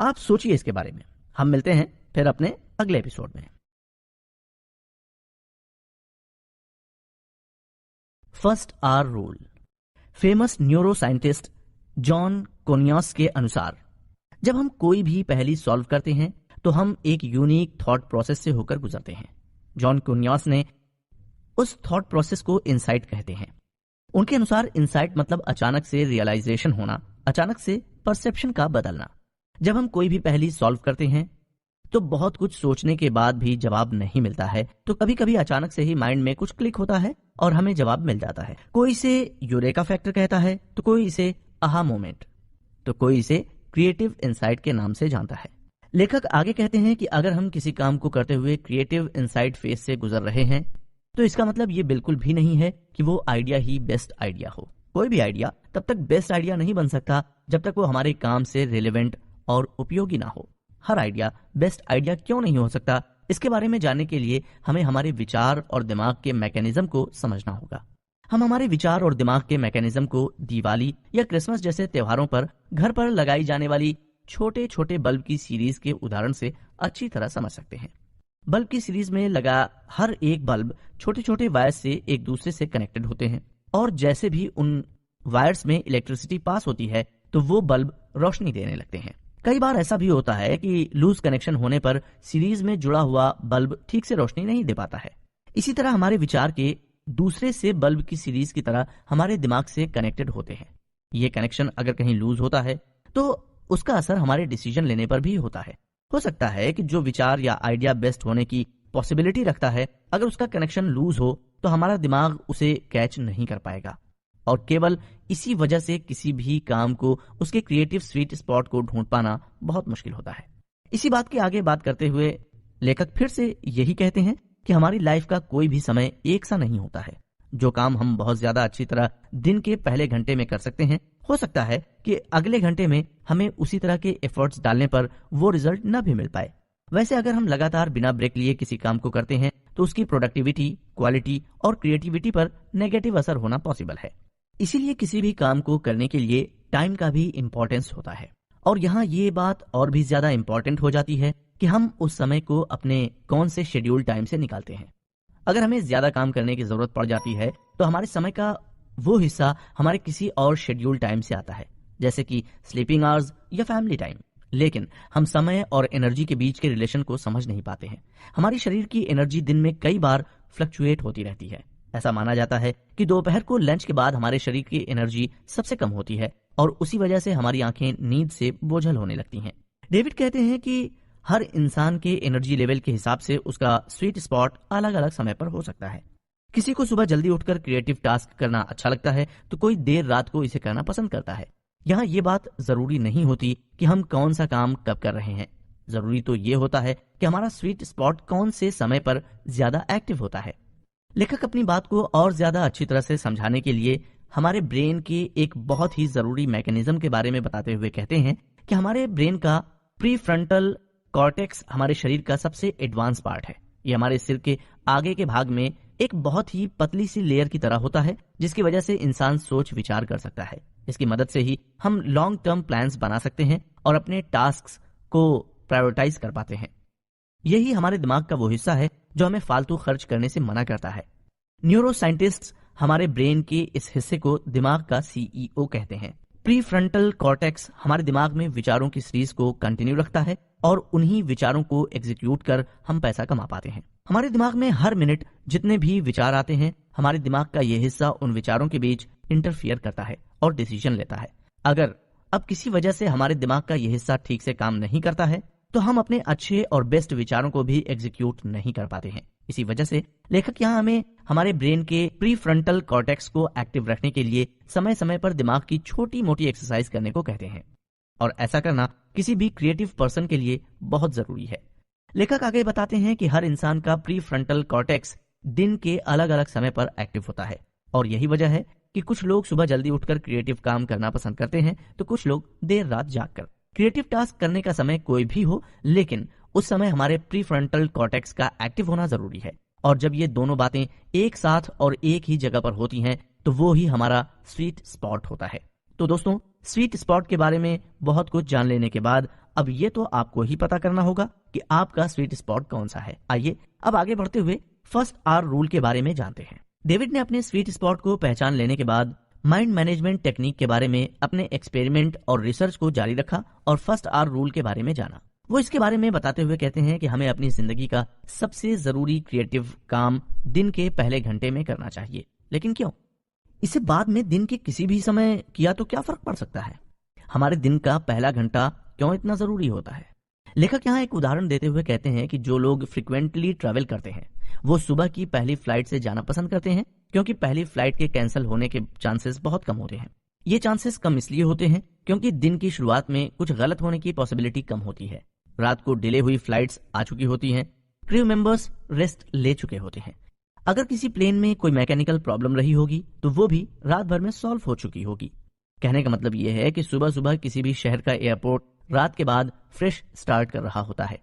आप सोचिए इसके बारे में। हम मिलते हैं फिर अपने अगले एपिसोड में। First our rule. Famous neuroscientist John Kounios के अनुसार जब हम कोई भी पहेली सॉल्व करते हैं तो हम एक यूनिक थॉट प्रोसेस से होकर गुजरते हैं। जॉन कोनियस ने उस थॉट प्रोसेस को इनसाइट कहते हैं। उनके अनुसार इनसाइट मतलब अचानक से रियलाइजेशन होना, अचानक से परसेप्शन का बदलना। जब हम कोई भी पहेली सॉल्व करते हैं तो बहुत कुछ सोचने के बाद भी जवाब नहीं मिलता है, तो कभी कभी अचानक से ही माइंड में कुछ क्लिक होता है और हमें जवाब मिल जाता है। कोई इसे यूरेका फैक्टर कहता है, तो कोई इसे आहा मोमेंट, तो कोई इसे क्रिएटिव इनसाइट के नाम से जानता है। लेखक आगे कहते हैं कि अगर हम किसी काम को करते हुए क्रिएटिव इनसाइट फेज से गुजर रहे हैं तो इसका मतलब ये बिल्कुल भी नहीं है कि वो आइडिया ही बेस्ट आइडिया हो। कोई भी आइडिया तब तक बेस्ट आइडिया नहीं बन सकता जब तक वो हमारे काम से रिलेवेंट और उपयोगी ना हो। हर आइडिया बेस्ट आइडिया क्यों नहीं हो सकता, इसके बारे में जानने के लिए हमें हमारे विचार और दिमाग के मैकेनिज्म को समझना होगा। हम हमारे विचार और दिमाग के मैकेनिज्म को दिवाली या क्रिसमस जैसे त्योहारों पर घर पर लगाई जाने वाली छोटे छोटे बल्ब की सीरीज के उदाहरण से अच्छी तरह समझ सकते हैं। बल्ब की सीरीज में लगा हर एक बल्ब छोटे छोटे वायर्स से एक दूसरे से कनेक्टेड होते हैं और जैसे भी उन वायर्स में इलेक्ट्रिसिटी पास होती है तो वो बल्ब रोशनी देने लगते हैं। कई बार ऐसा भी होता है कि लूज कनेक्शन होने पर सीरीज में जुड़ा हुआ बल्ब ठीक से रोशनी नहीं दे पाता है। इसी तरह हमारे विचार के दूसरे से बल्ब की सीरीज की तरह हमारे दिमाग से कनेक्टेड होते हैं। ये कनेक्शन अगर कहीं लूज होता है तो उसका असर हमारे डिसीजन लेने पर भी होता है। हो सकता है कि जो विचार या आइडिया बेस्ट होने की पॉसिबिलिटी रखता है, अगर उसका कनेक्शन लूज हो तो हमारा दिमाग उसे कैच नहीं कर पाएगा और केवल इसी वजह से किसी भी काम को, उसके क्रिएटिव स्वीट स्पॉट को ढूंढ पाना बहुत मुश्किल होता है। इसी बात की आगे बात करते हुए लेखक फिर से यही कहते हैं कि हमारी लाइफ का कोई भी समय एक सा नहीं होता है। जो काम हम बहुत ज्यादा अच्छी तरह दिन के पहले घंटे में कर सकते हैं हो सकता है कि अगले घंटे में हमें उसी तरह के एफर्ट्स डालने पर वो रिजल्ट न भी मिल पाए। वैसे अगर हम लगातार बिना ब्रेक लिए किसी काम को करते हैं तो उसकी प्रोडक्टिविटी, क्वालिटी और क्रिएटिविटी पर नेगेटिव असर होना पॉसिबल है। इसीलिए किसी भी काम को करने के लिए टाइम का भी इम्पोर्टेंस होता है। और यहाँ ये बात और भी ज्यादा इम्पोर्टेंट हो जाती है कि हम उस समय को अपने कौन से शेड्यूल टाइम से निकालते हैं। अगर हमें ज्यादा काम करने की जरूरत पड़ जाती है तो हमारे समय का वो हिस्सा हमारे किसी और शेड्यूल टाइम से आता है, जैसे कि स्लीपिंग आवर्स या फैमिली टाइम। लेकिन हम समय और एनर्जी के बीच के रिलेशन को समझ नहीं पाते हैं। हमारी शरीर की एनर्जी दिन में कई बार फ्लक्चुएट होती रहती है। ऐसा माना जाता है कि दोपहर को लंच के बाद हमारे शरीर की एनर्जी सबसे कम होती है और उसी वजह से हमारी आंखें नींद से बोझल होने लगती हैं। डेविड कहते हैं कि हर इंसान के एनर्जी लेवल के हिसाब से उसका स्वीट स्पॉट अलग अलग समय पर हो सकता है। किसी को सुबह जल्दी उठकर क्रिएटिव टास्क करना अच्छा लगता है तो कोई देर रात को इसे करना पसंद करता है। यहाँ ये बात जरूरी नहीं होती कि हम कौन सा काम कब कर रहे हैं। जरूरी तो ये होता है कि हमारा स्वीट स्पॉट कौन से समय पर ज्यादा एक्टिव होता है। लेखक अपनी बात को और ज्यादा अच्छी तरह से समझाने के लिए हमारे ब्रेन के एक बहुत ही जरूरी मैकेनिज्म के बारे में बताते हुए कहते हैं कि हमारे ब्रेन का प्रीफ्रंटल कॉर्टेक्स हमारे शरीर का सबसे एडवांस पार्ट है। ये हमारे सिर के आगे के भाग में एक बहुत ही पतली सी लेयर की तरह होता है, जिसकी वजह से इंसान सोच विचार कर सकता है। इसकी मदद से ही हम लॉन्ग टर्म प्लान्स बना सकते हैं और अपने टास्क्स को प्रायोरिटाइज कर पाते हैं। यही हमारे दिमाग का वो हिस्सा है जो हमें फालतू खर्च करने से मना करता है। न्यूरो साइंटिस्ट हमारे ब्रेन के इस हिस्से को दिमाग का सीईओ कहते हैं। प्रीफ्रंटल कॉर्टेक्स हमारे दिमाग में विचारों की सीरीज को कंटिन्यू रखता है और उन्हीं विचारों को एग्जीक्यूट कर हम पैसा कमा पाते हैं। हमारे दिमाग में हर मिनट जितने भी विचार आते हैं, हमारे दिमाग का यह हिस्सा उन विचारों के बीच इंटरफियर करता है और डिसीजन लेता है। अगर अब किसी वजह से हमारे दिमाग का यह हिस्सा ठीक से काम नहीं करता है तो हम अपने अच्छे और बेस्ट विचारों को भी एग्जीक्यूट नहीं कर पाते हैं। इसी वजह से लेखक यहाँ हमें हमारे ब्रेन के प्रीफ्रंटल कॉर्टेक्स को एक्टिव रखने के लिए समय समय पर दिमाग की छोटी मोटी एक्सरसाइज करने को कहते हैं, और ऐसा करना किसी भी क्रिएटिव पर्सन के लिए बहुत जरूरी है। लेखक आगे बताते हैं कि हर इंसान का प्रीफ्रंटल कॉर्टेक्स दिन के अलग अलग समय पर एक्टिव होता है, और यही वजह है कि कुछ लोग सुबह जल्दी उठकर क्रिएटिव काम करना पसंद करते हैं तो कुछ लोग देर रात जागकर। क्रिएटिव टास्क करने का समय कोई भी हो, लेकिन उस समय हमारे प्रीफ्रंटल कॉर्टेक्स का एक्टिव होना जरूरी है। और जब ये दोनों बातें एक साथ और एक ही जगह पर होती हैं तो वो ही हमारा स्वीट स्पॉट होता है। तो दोस्तों, स्वीट स्पॉट के बारे में बहुत कुछ जान लेने के बाद अब ये तो आपको ही पता करना होगा कि आपका स्वीट स्पॉट कौन सा है। आइए अब आगे बढ़ते हुए फर्स्ट आवर रूल के बारे में जानते हैं। डेविड ने अपने स्वीट स्पॉट को पहचान लेने के बाद माइंड मैनेजमेंट टेक्निक के बारे में अपने एक्सपेरिमेंट और रिसर्च को जारी रखा और फर्स्ट आवर रूल के बारे में जाना। वो इसके बारे में बताते हुए कहते हैं कि हमें अपनी जिंदगी का सबसे जरूरी क्रिएटिव काम दिन के पहले घंटे में करना चाहिए। लेकिन क्यों? इसे बाद में दिन के किसी भी समय किया तो क्या फर्क पड़ सकता है? हमारे दिन का पहला घंटा क्यों इतना जरूरी होता है? लेखक यहाँ एक उदाहरण देते हुए कहते हैं कि जो लोग फ्रिक्वेंटली ट्रैवल करते हैं वो सुबह की पहली फ्लाइट से जाना पसंद करते हैं, क्योंकि पहली फ्लाइट के कैंसिल होने के चांसेस बहुत कम होते हैं। ये चांसेस कम इसलिए होते हैं क्योंकि दिन की शुरुआत में कुछ गलत होने की पॉसिबिलिटी कम होती है। रात को डिले हुई फ्लाइट्स आ चुकी होती हैं, क्रू मेंबर्स रेस्ट ले चुके होते हैं। अगर किसी प्लेन में कोई मैकेनिकल प्रॉब्लम रही होगी तो वो भी रात भर में सॉल्व हो चुकी होगी। कहने का मतलब ये है कि सुबह सुबह किसी भी शहर का एयरपोर्ट रात के बाद फ्रेश स्टार्ट कर रहा होता है।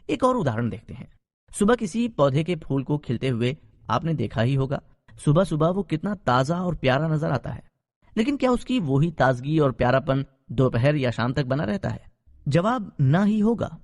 एक और उदाहरण देखते हैं। सुबह किसी पौधे के फूल को खिलते हुए आपने देखा ही होगा। सुबह सुबह वो कितना ताजा और प्यारा नजर आता है, लेकिन क्या उसकी वही ताजगी और प्यारापन दोपहर या शाम तक बना रहता है? जवाब ना ही होगा,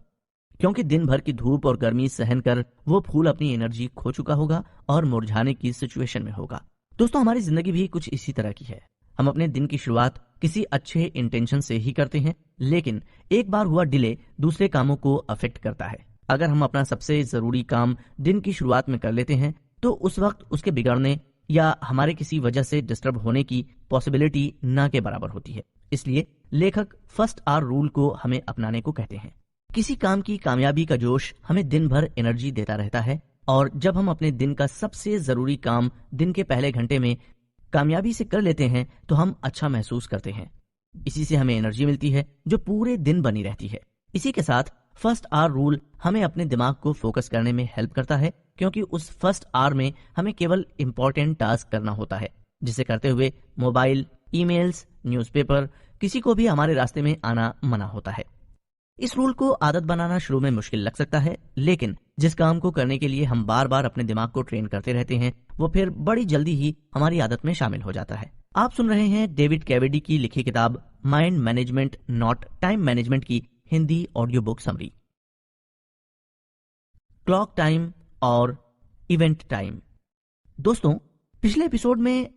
क्योंकि दिन भर की धूप और गर्मी सहन कर वो फूल अपनी एनर्जी खो चुका होगा और मुरझाने की सिचुएशन में होगा। दोस्तों, हमारी जिंदगी भी कुछ इसी तरह की है। हम अपने दिन की शुरुआत किसी अच्छे इंटेंशन से ही करते हैं, लेकिन एक बार हुआ डिले दूसरे कामों को अफेक्ट करता है। अगर हम अपना सबसे जरूरी काम दिन की शुरुआत में कर लेते हैं तो उस वक्त उसके बिगड़ने या हमारे किसी वजह से डिस्टर्ब होने की पॉसिबिलिटी ना के बराबर होती है। इसलिए लेखक फर्स्ट आवर रूल को हमें अपनाने को कहते हैं। किसी काम की कामयाबी का जोश हमें दिन भर एनर्जी देता रहता है, और जब हम अपने दिन का सबसे जरूरी काम दिन के पहले घंटे में कामयाबी से कर लेते हैं तो हम अच्छा महसूस करते हैं। इसी से हमें एनर्जी मिलती है जो पूरे दिन बनी रहती है। इसी के साथ फर्स्ट आवर रूल हमें अपने दिमाग को फोकस करने में हेल्प करता है, क्योंकि उस फर्स्ट आवर में हमें केवल इंपॉर्टेंट टास्क करना होता है, जिसे करते हुए मोबाइल, ईमेल्स, न्यूज़पेपर, किसी को भी हमारे रास्ते में आना मना होता है। इस रूल को आदत बनाना शुरू में मुश्किल लग सकता है, लेकिन जिस काम को करने के लिए हम बार बार अपने दिमाग को ट्रेन करते रहते हैं वो फिर बड़ी जल्दी ही हमारी आदत में शामिल हो जाता है। आप सुन रहे हैं डेविड कैवेडी की लिखी किताब mind management not time management की Hindi audio book summary. Clock time और इवेंट टाइम। दोस्तों, पिछले एपिसोड में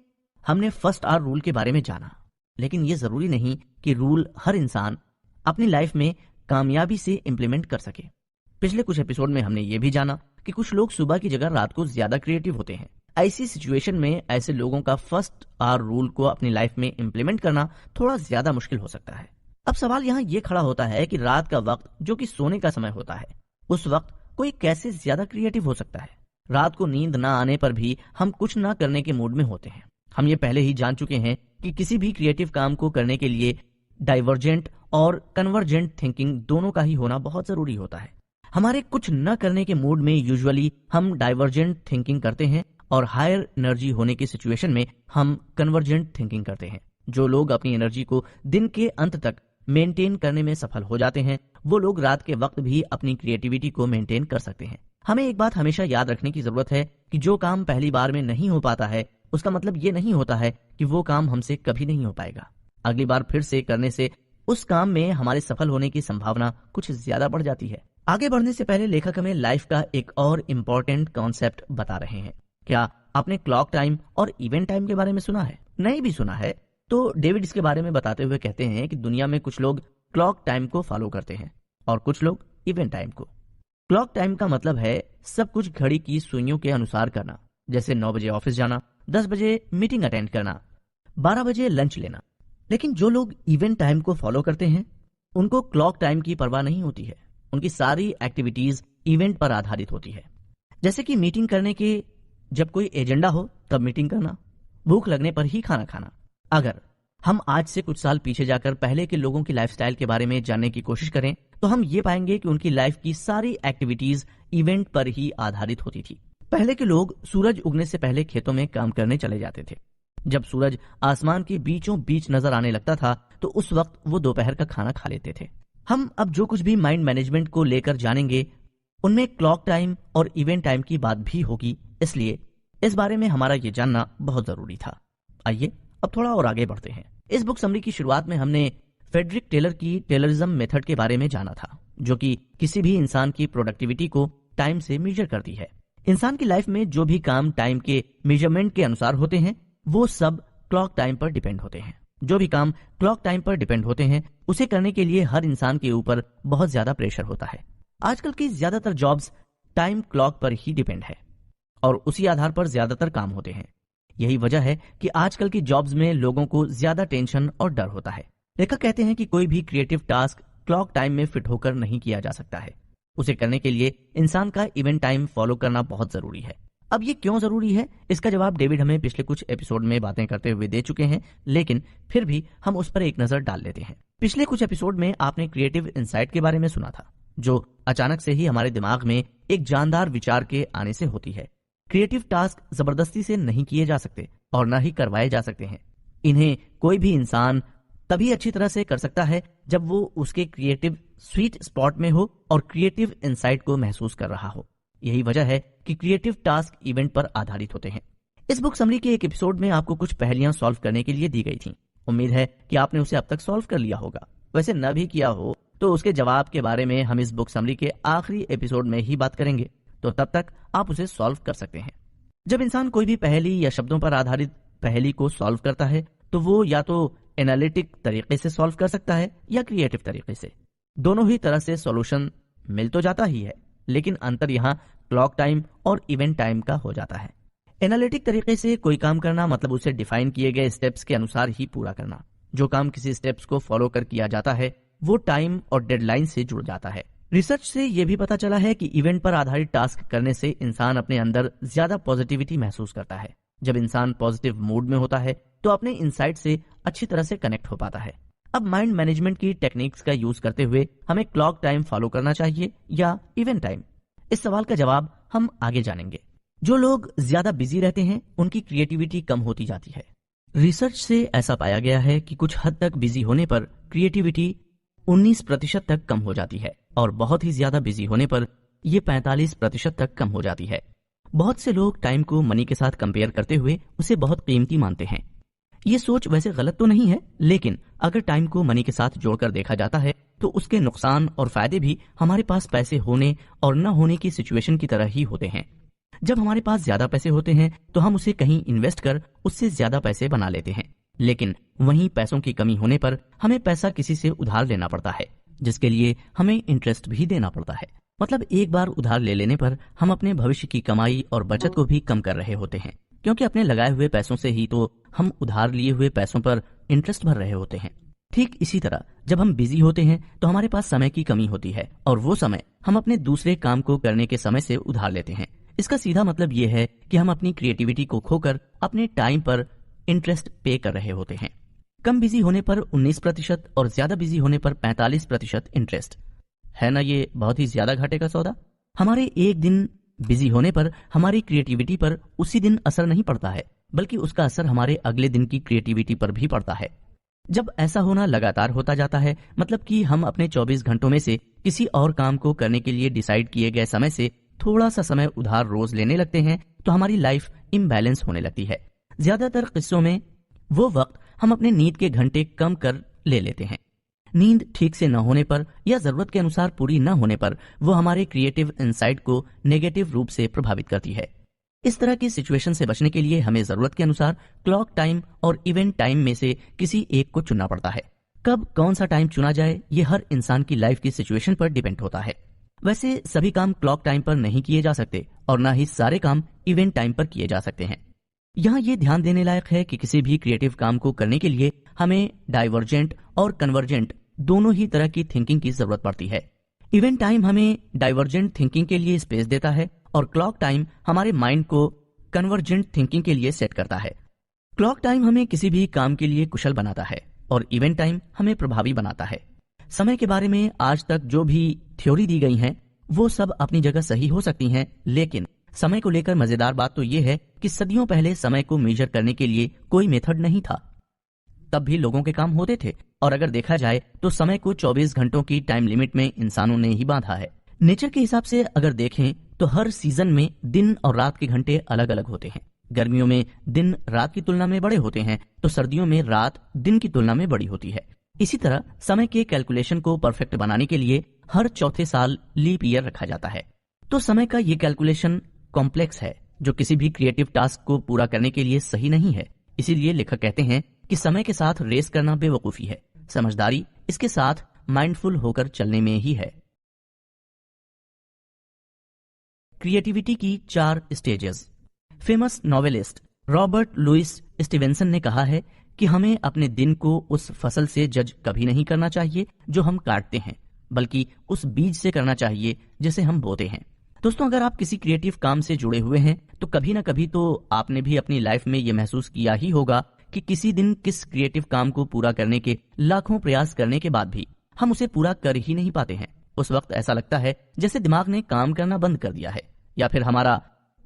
हमने फर्स्ट आवर रूल के बारे में जाना, लेकिन यह जरूरी नहीं कि रूल हर इंसान अपनी लाइफ में कामयाबी से इंप्लीमेंट कर सके। पिछले कुछ एपिसोड में हमने ये भी जाना कि कुछ लोग सुबह की जगह रात को ज्यादा क्रिएटिव होते हैं। ऐसी सिचुएशन में ऐसे लोगों का फर्स्ट आवर रूल को अपनी लाइफ में इंप्लीमेंट करना थोड़ा ज्यादा मुश्किल हो सकता है। अब सवाल यहाँ ये खड़ा होता है कि रात का वक्त जो कि सोने का समय होता है, उस वक्त कोई कैसे ज्यादा क्रिएटिव हो सकता है। रात को नींद ना आने पर भी हम कुछ ना करने के मूड में होते हैं। हम ये पहले ही जान चुके हैं कि किसी भी क्रिएटिव काम को करने के लिए डाइवर्जेंट और कन्वर्जेंट थिंकिंग दोनों का ही होना बहुत जरूरी होता है। हमारे कुछ न करने के मूड में यूजुअली हम डाइवर्जेंट थिंकिंग करते हैं और हायर एनर्जी होने की सिचुएशन में हम कन्वर्जेंट थिंकिंग करते हैं। जो लोग अपनी एनर्जी को दिन के अंत तक मेंटेन करने में सफल हो जाते हैं वो लोग रात के वक्त भी अपनी क्रिएटिविटी को मेंटेन कर सकते हैं। हमें एक बात हमेशा याद रखने की जरूरत है कि जो काम पहली बार में नहीं हो पाता है उसका मतलब ये नहीं होता है कि वो काम हमसे कभी नहीं हो पाएगा। अगली बार फिर से करने से उस काम में हमारे सफल होने की संभावना कुछ ज्यादा बढ़ जाती है। आगे बढ़ने से पहले लेखक हमें लाइफ का एक और इम्पोर्टेंट कॉन्सेप्ट बता रहे हैं। क्या आपने क्लॉक टाइम और इवेंट टाइम के बारे में सुना है? नहीं भी सुना है तो डेविड इसके बारे में बताते हुए कहते हैं कि दुनिया में कुछ लोग क्लॉक टाइम को फॉलो करते हैं और कुछ लोग इवेंट टाइम को। क्लॉक टाइम का मतलब है सब कुछ घड़ी की सुइयों के अनुसार करना, जैसे 9 बजे ऑफिस जाना, 10 बजे मीटिंग अटेंड करना, 12 बजे लंच लेना। लेकिन जो लोग इवेंट टाइम को फॉलो करते हैं उनको क्लॉक टाइम की परवाह नहीं होती है। उनकी सारी एक्टिविटीज इवेंट पर आधारित होती है, जैसे कि मीटिंग करने के जब कोई एजेंडा हो तब मीटिंग करना, भूख लगने पर ही खाना खाना। अगर हम आज से कुछ साल पीछे जाकर पहले के लोगों की लाइफस्टाइल के बारे में जानने की कोशिश करें तो हम ये पाएंगे कि उनकी लाइफ की सारी एक्टिविटीज इवेंट पर ही आधारित होती थी। पहले के लोग सूरज उगने से पहले खेतों में काम करने चले जाते थे। जब सूरज आसमान के बीचों बीच नजर आने लगता था तो उस वक्त वो दोपहर का खाना खा लेते थे। हम अब जो कुछ भी माइंड मैनेजमेंट को लेकर जानेंगे उनमें क्लॉक टाइम और इवेंट टाइम की बात भी होगी, इसलिए इस बारे में हमारा ये जानना बहुत जरूरी था। आइए अब थोड़ा और आगे बढ़ते हैं। इस बुक समरी की शुरुआत में हमने फ्रेडरिक टेलर की टेलरिज्म मेथड के बारे में जाना था, जो कि किसी भी इंसान की प्रोडक्टिविटी को टाइम से मेजर करती है। इंसान की लाइफ में जो भी काम टाइम के मेजरमेंट के अनुसार होते हैं वो सब क्लॉक टाइम पर डिपेंड होते हैं। जो भी काम क्लॉक टाइम पर डिपेंड होते हैं उसे करने के लिए हर इंसान के ऊपर बहुत ज्यादा प्रेशर होता है। आजकल की ज्यादातर जॉब्स टाइम क्लॉक पर ही डिपेंड है और उसी आधार पर ज्यादातर काम होते हैं। यही वजह है कि आजकल की जॉब्स में लोगों को ज्यादा टेंशन और डर होता है। लेखक कहते हैं कि कोई भी क्रिएटिव टास्क क्लॉक टाइम में फिट होकर नहीं किया जा सकता है। उसे करने के लिए इंसान का इवेंट टाइम फॉलो करना बहुत जरूरी है। अब ये क्यों जरूरी है इसका जवाब डेविड हमें पिछले कुछ एपिसोड में बातें करते हुए दे चुके हैं, लेकिन फिर भी हम उस पर एक नजर डाल लेते हैं। पिछले कुछ एपिसोड में आपने क्रिएटिव इंसाइट के बारे में सुना था, जो अचानक से ही हमारे दिमाग में एक जानदार विचार के आने से होती है। क्रिएटिव टास्क जबरदस्ती से नहीं किए जा सकते और न ही करवाए जा सकते हैं। इन्हें कोई भी इंसान तभी अच्छी तरह से कर सकता है जब वो उसके क्रिएटिव स्वीट स्पॉट में हो और क्रिएटिव इंसाइट को महसूस कर रहा हो। यही वजह है कि क्रिएटिव टास्क इवेंट पर आधारित होते हैं। इस बुक समरी के एक एपिसोड में आपको कुछ पहेलियां सॉल्व करने के लिए दी गई थी। उम्मीद है कि आपने उसे अब तक सॉल्व कर लिया होगा। वैसे न भी किया हो तो उसके जवाब के बारे में हम इस बुक समरी के आखिरी एपिसोड में ही बात करेंगे, तो तब तक आप उसे सॉल्व कर सकते हैं। जब इंसान कोई भी पहेली या शब्दों पर आधारित पहेली को सॉल्व करता है तो वो या तो एनालिटिक तरीके से सॉल्व कर सकता है या क्रिएटिव तरीके से। दोनों ही तरह से सॉल्यूशन मिल तो जाता ही है, लेकिन अंतर यहाँ क्लॉक टाइम और इवेंट टाइम का हो जाता है। एनालिटिक तरीके से कोई काम करना मतलब उसे डिफाइन किए गए स्टेप्स के अनुसार ही पूरा करना। जो काम किसी स्टेप्स को फॉलो कर किया जाता है वो टाइम और डेडलाइन से जुड़ जाता है। रिसर्च से यह भी पता चला है कि इवेंट पर आधारित टास्क करने से इंसान अपने अंदर ज्यादा पॉजिटिविटी महसूस करता है। जब इंसान पॉजिटिव मूड में होता है तो अपने इंसाइट से अच्छी तरह से कनेक्ट हो पाता है। अब माइंड मैनेजमेंट की टेक्निक्स का यूज करते हुए हमें क्लॉक टाइम फॉलो करना चाहिए या इवेंट टाइम? इस सवाल का जवाब हम आगे जानेंगे। जो लोग ज्यादा बिजी रहते हैं उनकी क्रिएटिविटी कम होती जाती है। रिसर्च से ऐसा पाया गया है कि कुछ हद तक बिजी होने पर क्रिएटिविटी 19% तक कम हो जाती है और बहुत ही ज्यादा बिजी होने पर यह 45% तक कम हो जाती है। बहुत से लोग टाइम को मनी के साथ कंपेयर करते हुए उसे बहुत कीमती मानते हैं। ये सोच वैसे गलत तो नहीं है, लेकिन अगर टाइम को मनी के साथ जोड़कर देखा जाता है तो उसके नुकसान और फायदे भी हमारे पास पैसे होने और न होने की सिचुएशन की तरह ही होते हैं। जब हमारे पास ज्यादा पैसे होते हैं तो हम उसे कहीं इन्वेस्ट कर उससे ज्यादा पैसे बना लेते हैं, लेकिन वहीं पैसों की कमी होने पर हमें पैसा किसी से उधार लेना पड़ता है, जिसके लिए हमें इंटरेस्ट भी देना पड़ता है। मतलब एक बार उधार ले लेने पर हम अपने भविष्य की कमाई और बचत को भी कम कर रहे होते हैं, क्योंकि अपने लगाए हुए पैसों से ही तो हम उधार लिए हुए पैसों पर इंटरेस्ट भर रहे होते हैं। ठीक इसी तरह जब हम बिजी होते हैं तो हमारे पास समय की कमी होती है और वो समय हम अपने दूसरे काम को करने के समय से उधार लेते हैं। इसका सीधा मतलब ये है कि हम अपनी क्रिएटिविटी को खोकर अपने टाइम पर इंटरेस्ट पे कर रहे होते हैं। कम बिजी होने पर 19% और ज्यादा बिजी होने पर 45% इंटरेस्ट है ना। ये बहुत ही ज्यादा घाटे का सौदा। हमारे एक दिन बिजी होने पर हमारी क्रिएटिविटी पर उसी दिन असर नहीं पड़ता है, बल्कि उसका असर हमारे अगले दिन की क्रिएटिविटी पर भी पड़ता है। जब ऐसा होना लगातार होता जाता है, मतलब कि हम अपने 24 घंटों में से किसी और काम को करने के लिए डिसाइड किए गए समय से थोड़ा सा समय उधार रोज लेने लगते हैं, तो हमारी लाइफ इम्बैलेंस होने लगती है। ज्यादातर किस्सों में वो वक्त हम अपने नींद के घंटे कम कर ले लेते हैं। नींद ठीक से न होने पर या जरूरत के अनुसार पूरी न होने पर वो हमारे क्रिएटिव इनसाइट को नेगेटिव रूप से प्रभावित करती है। इस तरह की सिचुएशन से बचने के लिए हमें जरूरत के अनुसार क्लॉक टाइम और इवेंट टाइम में से किसी एक को चुनना पड़ता है। कब कौन सा टाइम चुना जाए ये हर इंसान की लाइफ की सिचुएशन पर डिपेंड होता है। वैसे सभी काम क्लॉक टाइम पर नहीं किए जा सकते और न ही सारे काम इवेंट टाइम पर किए जा सकते हैं। यहाँ ये ध्यान देने लायक है कि किसी भी क्रिएटिव काम को करने के लिए हमें डाइवर्जेंट और कन्वर्जेंट दोनों ही तरह की थिंकिंग की जरूरत पड़ती है। इवेंट टाइम हमें डाइवर्जेंट थिंकिंग के लिए स्पेस देता है और क्लॉक टाइम हमारे माइंड को कन्वर्जेंट थिंकिंग के लिए सेट करता है। क्लॉक टाइम हमें किसी भी काम के लिए कुशल बनाता है और इवेंट टाइम हमें प्रभावी बनाता है। समय के बारे में आज तक जो भी थ्योरी दी गई हैं वो सब अपनी जगह सही हो सकती हैं, लेकिन समय को लेकर मजेदार बात तो ये है कि सदियों पहले समय को मेजर करने के लिए कोई मेथड नहीं था। तब भी लोगों के काम होते थे और अगर देखा जाए तो समय को 24 घंटों की टाइम लिमिट में इंसानों ने ही बांधा है। नेचर के हिसाब से अगर देखें तो हर सीजन में दिन और रात के घंटे अलग अलग होते हैं। गर्मियों में दिन रात की तुलना में बड़े होते हैं तो सर्दियों में रात दिन की तुलना में बड़ी होती है। इसी तरह समय के कैलकुलेशन को परफेक्ट बनाने के लिए हर चौथे साल लीप ईयर रखा जाता है। तो समय का ये कैलकुलेशन कॉम्प्लेक्स है जो किसी भी क्रिएटिव टास्क को पूरा करने के लिए सही नहीं है। इसीलिए लेखक कहते हैं कि समय के साथ रेस करना बेवकूफी है, समझदारी इसके साथ माइंडफुल होकर चलने में ही है। क्रिएटिविटी की 4 stages. Famous novelist Robert Louis Stevenson ने कहा है कि हमें अपने दिन को उस फसल से जज कभी नहीं करना चाहिए जो हम काटते हैं, बल्कि उस बीज से करना चाहिए जिसे हम बोते हैं। दोस्तों, अगर आप किसी क्रिएटिव काम से जुड़े हुए हैं तो कभी ना कभी तो आपने भी अपनी लाइफ में यह महसूस किया ही होगा कि किसी दिन किस क्रिएटिव काम को पूरा करने के लाखों प्रयास करने के बाद भी हम उसे पूरा कर ही नहीं पाते हैं। उस वक्त ऐसा लगता है जैसे दिमाग ने काम करना बंद कर दिया है या फिर हमारा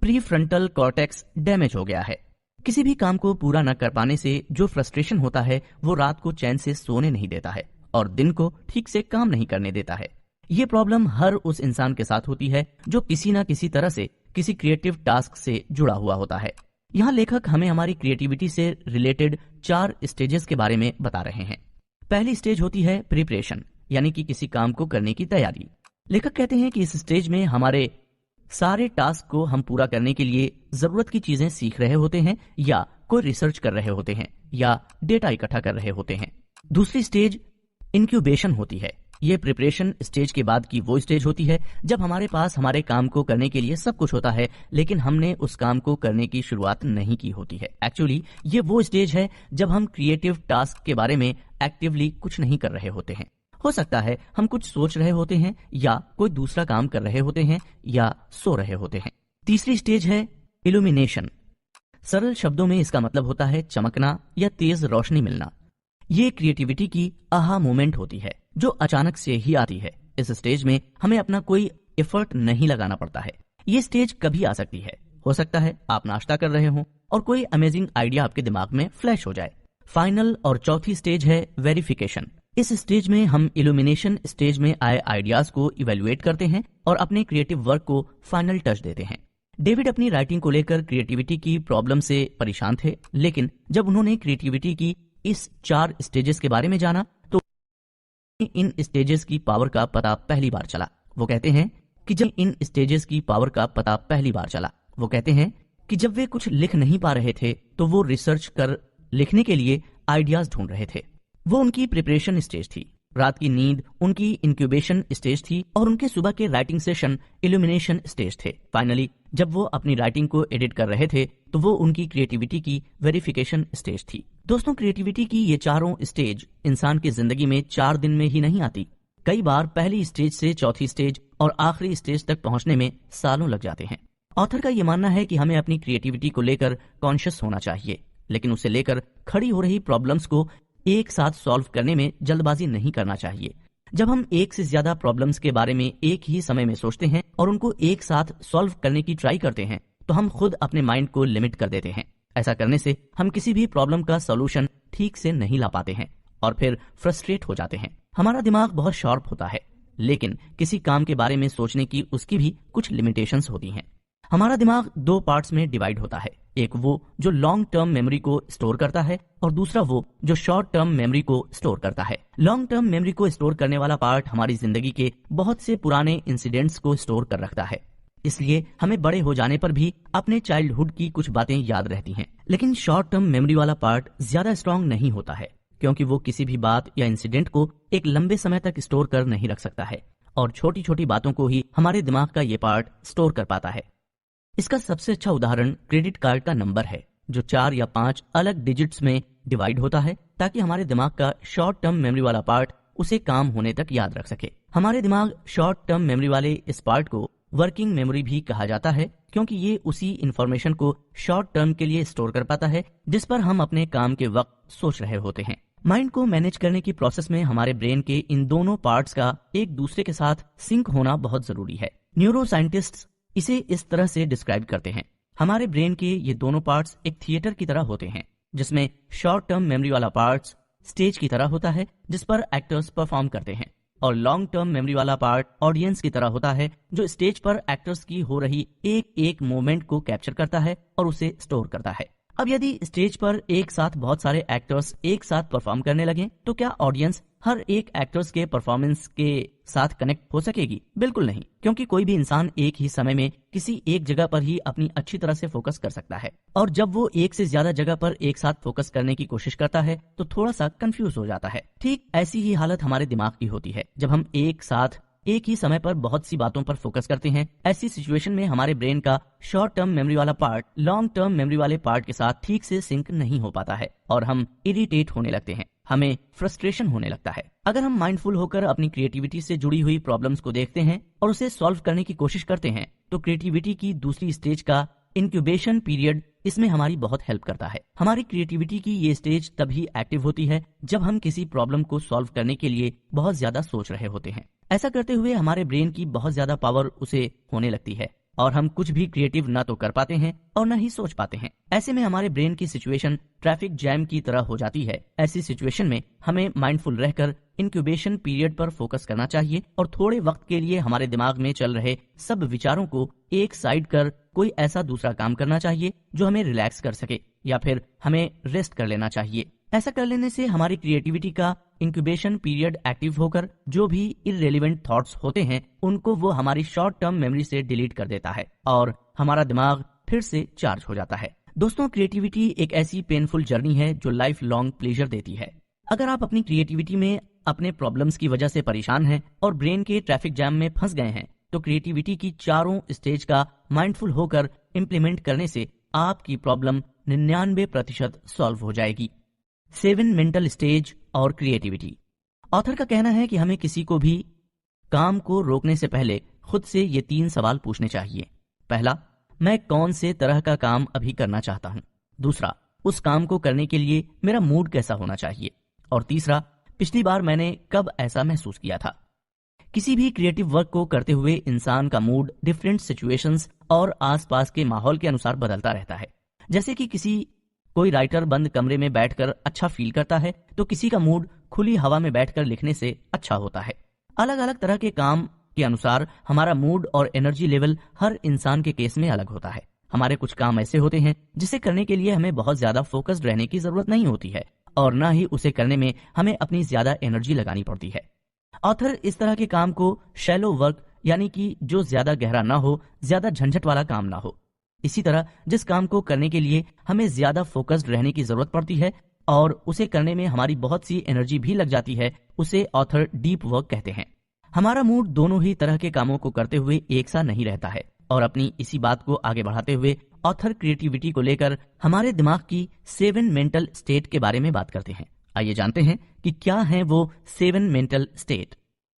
प्रीफ्रंटल कॉर्टेक्स डैमेज हो गया है। किसी भी काम को पूरा न कर पाने से जो फ्रस्ट्रेशन होता है वो रात को चैन से सोने नहीं देता है और दिन को ठीक से काम नहीं करने देता है। ये प्रॉब्लम हर उस इंसान के साथ होती है जो किसी न किसी तरह से किसी क्रिएटिव टास्क से जुड़ा हुआ होता है। यहाँ लेखक हमें हमारी क्रिएटिविटी से रिलेटेड 4 स्टेजेस के बारे में बता रहे हैं। पहली स्टेज होती है प्रिपरेशन, यानी कि किसी काम को करने की तैयारी। लेखक कहते हैं कि इस स्टेज में हमारे सारे टास्क को हम पूरा करने के लिए जरूरत की चीजें सीख रहे होते हैं या कोई रिसर्च कर रहे होते हैं या डेटा इकट्ठा कर रहे होते हैं। दूसरी स्टेज इंक्यूबेशन होती है। ये प्रिपरेशन स्टेज के बाद की वो स्टेज होती है जब हमारे पास हमारे काम को करने के लिए सब कुछ होता है लेकिन हमने उस काम को करने की शुरुआत नहीं की होती है। एक्चुअली ये वो स्टेज है जब हम क्रिएटिव टास्क के बारे में एक्टिवली कुछ नहीं कर रहे होते हैं। हो सकता है हम कुछ सोच रहे होते हैं या कोई दूसरा काम कर रहे होते हैं या सो रहे होते हैं। तीसरी स्टेज है इल्यूमिनेशन। सरल शब्दों में इसका मतलब होता है चमकना या तेज रोशनी मिलना। ये क्रिएटिविटी की आहा मोमेंट होती है जो अचानक से ही आती है। इस स्टेज में हमें अपना कोई एफर्ट नहीं लगाना पड़ता है। ये स्टेज कभी आ सकती है। हो सकता है आप नाश्ता कर रहे हो और कोई अमेजिंग आइडिया आपके दिमाग में फ्लैश हो जाए। फाइनल और चौथी स्टेज है वेरिफिकेशन। इस स्टेज में हम इल्यूमिनेशन स्टेज में आए आइडियाज को इवेल्युएट करते हैं और अपने क्रिएटिव वर्क को फाइनल टच देते हैं। डेविड अपनी राइटिंग को लेकर क्रिएटिविटी की प्रॉब्लम से परेशान थे, लेकिन जब उन्होंने क्रिएटिविटी की इस 4 स्टेजेस के बारे में जाना तो इन स्टेजेस की पावर का पता पहली बार चला। वो कहते हैं कि जब वे कुछ लिख नहीं पा रहे थे तो वो रिसर्च कर लिखने के लिए आइडियाज ढूंढ रहे थे। वो उनकी प्रिपरेशन स्टेज थी, रात की नींद उनकी इंक्यूबेशन स्टेज थी और उनके सुबह के राइटिंग सेशन इल्यूमिनेशन स्टेज थे। फाइनली जब वो अपनी राइटिंग को एडिट कर रहे थे तो वो उनकी क्रिएटिविटी की वेरिफिकेशन स्टेज थी। दोस्तों, क्रिएटिविटी की ये चारों स्टेज इंसान की जिंदगी में 4 दिन में ही नहीं आती। कई बार पहली स्टेज से चौथी स्टेज और आखिरी स्टेज तक पहुंचने में सालों लग जाते हैं। ऑथर का ये मानना है कि हमें अपनी क्रिएटिविटी को लेकर कॉन्शियस होना चाहिए, लेकिन उसे लेकर खड़ी हो रही प्रॉब्लम्स को एक साथ सॉल्व करने में जल्दबाजी नहीं करना चाहिए। जब हम एक से ज्यादा प्रॉब्लम्स के बारे में एक ही समय में सोचते हैं और उनको एक साथ सॉल्व करने की ट्राई करते हैं तो हम खुद अपने माइंड को लिमिट कर देते हैं। ऐसा करने से हम किसी भी प्रॉब्लम का सॉल्यूशन ठीक से नहीं ला पाते हैं और फिर फ्रस्ट्रेट हो जाते हैं। हमारा दिमाग बहुत शार्प होता है, लेकिन किसी काम के बारे में सोचने की उसकी भी कुछ लिमिटेशंस होती हैं। हमारा दिमाग 2 पार्ट्स में डिवाइड होता है, एक वो जो लॉन्ग टर्म मेमोरी को स्टोर करता है और दूसरा वो जो शॉर्ट टर्म मेमोरी को स्टोर करता है। लॉन्ग टर्म मेमोरी को स्टोर करने वाला पार्ट हमारी जिंदगी के बहुत से पुराने इंसिडेंट्स को स्टोर कर रखता है, इसलिए हमें बड़े हो जाने पर भी अपने चाइल्डहुड की कुछ बातें याद रहती हैं। लेकिन शॉर्ट टर्म मेमोरी वाला पार्ट ज्यादा स्ट्रांग नहीं होता है, क्योंकि वो किसी भी बात या इंसिडेंट को एक लंबे समय तक स्टोर कर नहीं रख सकता है और छोटी छोटी बातों को ही हमारे दिमाग का ये पार्ट स्टोर कर पाता है। इसका सबसे अच्छा उदाहरण क्रेडिट कार्ड का नंबर है, जो 4 या 5 अलग डिजिट्स में डिवाइड होता है ताकि हमारे दिमाग का शॉर्ट टर्म मेमोरी वाला पार्ट उसे काम होने तक याद रख सके। हमारे दिमाग शॉर्ट टर्म मेमोरी वाले इस पार्ट को वर्किंग मेमोरी भी कहा जाता है, क्योंकि ये उसी इंफॉर्मेशन को शॉर्ट टर्म के लिए स्टोर कर पाता है जिस पर हम अपने काम के वक्त सोच रहे होते हैं। माइंड को मैनेज करने की प्रोसेस में हमारे ब्रेन के इन दोनों पार्ट्स का एक दूसरे के साथ सिंक होना बहुत जरूरी है। न्यूरो साइंटिस्ट इसे इस तरह से डिस्क्राइब करते हैं, हमारे ब्रेन के ये दोनों पार्ट्स एक थिएटर की तरह होते हैं, जिसमें शॉर्ट टर्म मेमोरी वाला पार्ट्स स्टेज की तरह होता है जिस पर एक्टर्स परफॉर्म करते हैं, और लॉन्ग टर्म मेमोरी वाला पार्ट ऑडियंस की तरह होता है जो स्टेज पर एक्टर्स की हो रही एक एक मूवमेंट को कैप्चर करता है और उसे स्टोर करता है। अब यदि स्टेज पर एक साथ बहुत सारे एक्टर्स एक साथ परफॉर्म करने लगे तो क्या ऑडियंस हर एक एक्टर्स के परफॉर्मेंस के साथ कनेक्ट हो सकेगी? बिल्कुल नहीं, क्योंकि कोई भी इंसान एक ही समय में किसी एक जगह पर ही अपनी अच्छी तरह से फोकस कर सकता है, और जब वो एक से ज्यादा जगह पर एक साथ फोकस करने की कोशिश करता है तो थोड़ा सा कंफ्यूज हो जाता है। ठीक ऐसी ही हालत हमारे दिमाग की होती है जब हम एक साथ एक ही समय पर बहुत सी बातों पर फोकस करते हैं। ऐसी सिचुएशन में हमारे ब्रेन का शॉर्ट टर्म मेमोरी वाला पार्ट लॉन्ग टर्म मेमोरी वाले पार्ट के साथ ठीक से सिंक नहीं हो पाता है और हम इरिटेट होने लगते हैं, हमें फ्रस्ट्रेशन होने लगता है। अगर हम माइंडफुल होकर अपनी क्रिएटिविटी से जुड़ी हुई प्रॉब्लम्स को देखते हैं और उसे सॉल्व करने की कोशिश करते हैं तो क्रिएटिविटी की दूसरी स्टेज का इंक्यूबेशन पीरियड इसमें हमारी बहुत हेल्प करता है। हमारी क्रिएटिविटी की ये स्टेज तभी एक्टिव होती है जब हम किसी प्रॉब्लम को सॉल्व करने के लिए बहुत ज्यादा सोच रहे होते हैं। ऐसा करते हुए हमारे ब्रेन की बहुत ज्यादा पावर उसे होने लगती है और हम कुछ भी क्रिएटिव ना तो कर पाते हैं और न ही सोच पाते हैं। ऐसे में हमारे ब्रेन की सिचुएशन ट्रैफिक जैम की तरह हो जाती है। ऐसी सिचुएशन में हमें माइंडफुल रहकर इंक्यूबेशन पीरियड पर फोकस करना चाहिए और थोड़े वक्त के लिए हमारे दिमाग में चल रहे सब विचारों को एक साइड कर कोई ऐसा दूसरा काम करना चाहिए जो हमें रिलैक्स कर सके, या फिर हमें रेस्ट कर लेना चाहिए। ऐसा कर लेने से हमारी क्रिएटिविटी का इंक्यूबेशन पीरियड एक्टिव होकर जो भी इररिलेवेंट थॉट्स होते हैं उनको वो हमारी शॉर्ट टर्म मेमोरी से डिलीट कर देता है और हमारा दिमाग फिर से चार्ज हो जाता है। दोस्तों, क्रिएटिविटी एक ऐसी पेनफुल जर्नी है जो लाइफ लॉन्ग प्लेजर देती है। अगर आप अपनी क्रिएटिविटी में अपने प्रॉब्लम्स की वजह से परेशान हैं और ब्रेन के ट्रैफिक जैम में फंस गए हैं तो क्रिएटिविटी की चारों स्टेज का माइंडफुल होकर इम्प्लीमेंट करने से आपकी प्रॉब्लम 99% सॉल्व हो जाएगी। 7 मेंटल स्टेज और क्रिएटिविटी। ऑथर का कहना है कि हमें किसी को भी काम को रोकने से पहले खुद से ये 3 सवाल पूछने चाहिए। पहला, मैं कौन से तरह का काम अभी करना चाहता हूँ। दूसरा, उस काम को करने के लिए मेरा मूड कैसा होना चाहिए। और तीसरा, पिछली बार मैंने कब ऐसा महसूस किया था। किसी भी क्रिएटिव वर्क को करते हुए इंसान का मूड डिफरेंट सिचुएशंस और आसपास के माहौल के अनुसार बदलता रहता है। जैसे कि कोई राइटर बंद कमरे में बैठकर अच्छा फील करता है, तो किसी का मूड खुली हवा में बैठकर लिखने से अच्छा होता है। अलग अलग तरह के काम के अनुसार हमारा मूड और एनर्जी लेवल हर इंसान के केस में अलग होता है। हमारे कुछ काम ऐसे होते हैं जिसे करने के लिए हमें बहुत ज्यादा फोकस्ड रहने की जरूरत नहीं होती है, और न ही उसे करने में हमें अपनी ज्यादा एनर्जी लगानी पड़ती है। ऑथर इस तरह के काम को शैलो वर्क, यानी कि जो ज्यादा गहरा ना हो, ज्यादा झंझट वाला काम ना हो, इसी तरह जिस काम को करने के लिए हमें ज्यादा फोकस्ड रहने की जरूरत पड़ती है और उसे करने में हमारी बहुत सी एनर्जी भी लग जाती है, उसे ऑथर डीप वर्क कहते हैं। हमारा मूड दोनों ही तरह के कामों को करते हुए एक सा नहीं रहता है, और अपनी इसी बात को आगे बढ़ाते हुए ऑथर क्रिएटिविटी को लेकर हमारे दिमाग की 7 मेंटल स्टेट के बारे में बात करते हैं। आइए जानते हैं कि क्या है वो 7 मेंटल स्टेट।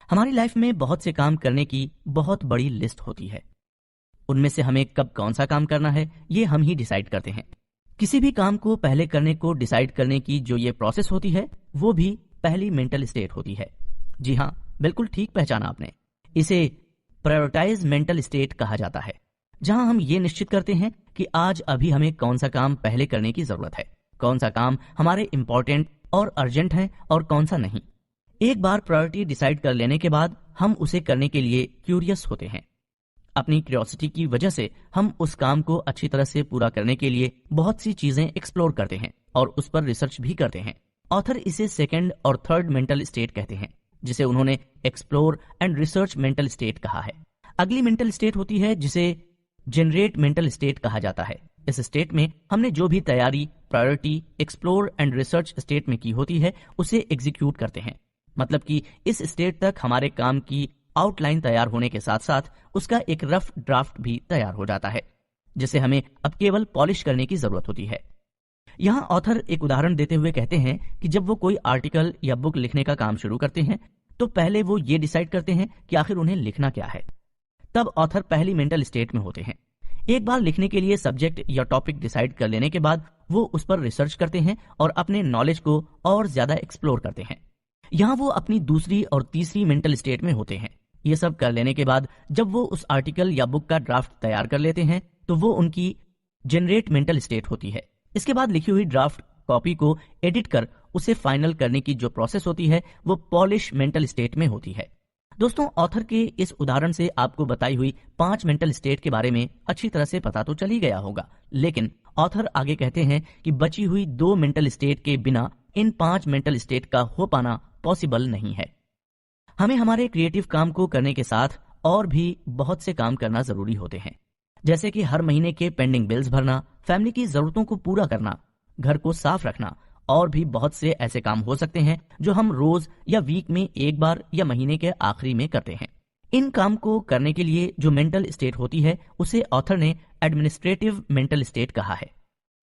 हमारी लाइफ में बहुत से काम करने की बहुत बड़ी लिस्ट होती है। उनमें से हमें कब कौन सा काम करना है ये हम ही डिसाइड करते हैं। किसी भी काम को पहले करने को डिसाइड करने की जो ये प्रोसेस होती है, वो भी पहली मेंटल स्टेट होती है। जी हाँ, बिल्कुल ठीक पहचाना आपने। इसे प्रायोरिटाइज मेंटल स्टेट कहा जाता है, जहां हम ये निश्चित करते हैं कि आज अभी हमें कौन सा काम पहले करने की जरूरत है, कौन सा काम हमारे इंपॉर्टेंट और अर्जेंट है और कौन सा नहीं। एक बार प्रायोरिटी डिसाइड कर लेने के बाद हम उसे करने के लिए क्यूरियस होते हैं। अपनी क्यूरियोसिटी की वजह से हम उस काम को अच्छी तरह से पूरा करने के लिए बहुत सी चीजें एक्सप्लोर करते हैं और उस पर रिसर्च भी करते हैं। ऑथर इसे सेकंड और थर्ड मेंटल स्टेट कहते हैं, जिसे उन्होंने explore and research mental state कहा है। अगली मेंटल स्टेट होती है जिसे जनरेट मेंटल स्टेट कहा जाता है। इस स्टेट में हमने जो भी तैयारी priority explore and research state में की होती है, उसे एग्जीक्यूट करते हैं। मतलब कि इस स्टेट तक हमारे काम की आउटलाइन तैयार होने के साथ साथ उसका एक रफ ड्राफ्ट भी तैयार हो जाता है, जिसे हमें अब केवल पॉलिश करने की जरूरत होती है। यहाँ ऑथर एक उदाहरण देते हुए कहते हैं कि जब वो कोई आर्टिकल या बुक लिखने का काम शुरू करते हैं, तो पहले वो ये डिसाइड करते हैं कि आखिर उन्हें लिखना क्या है। तब ऑथर पहली मेंटल स्टेट में होते हैं। एक बार लिखने के लिए सब्जेक्ट या टॉपिक डिसाइड कर लेने के बाद वो उस पर रिसर्च करते हैं और अपने नॉलेज को और ज्यादा एक्सप्लोर करते हैं। यहाँ वो अपनी दूसरी और तीसरी मेंटल स्टेट में होते हैं। ये सब कर लेने के बाद जब वो उस आर्टिकल या बुक का ड्राफ्ट तैयार कर लेते हैं, तो वो उनकी जनरेट मेंटल स्टेट होती है। इसके बाद लिखी हुई ड्राफ्ट कॉपी को एडिट कर उसे फाइनल करने की जो प्रोसेस होती है, वो पॉलिश मेंटल स्टेट में होती है। दोस्तों, ऑथर के इस उदाहरण से आपको बताई हुई 5 मेंटल स्टेट के बारे में अच्छी तरह से पता तो चल ही गया होगा, लेकिन ऑथर आगे कहते हैं कि बची हुई 2 मेंटल स्टेट के बिना इन 5 मेंटल स्टेट का हो पाना पॉसिबल नहीं है। हमें हमारे क्रिएटिव काम को करने के साथ और भी बहुत से काम करना जरूरी होते हैं, जैसे कि हर महीने के पेंडिंग बिल्स भरना, फैमिली की जरूरतों को पूरा करना, घर को साफ रखना, और भी बहुत से ऐसे काम हो सकते हैं जो हम रोज या वीक में एक बार या महीने के आखिरी में करते हैं। इन काम को करने के लिए जो मेंटल स्टेट होती है, उसे ऑथर ने एडमिनिस्ट्रेटिव मेंटल स्टेट कहा है।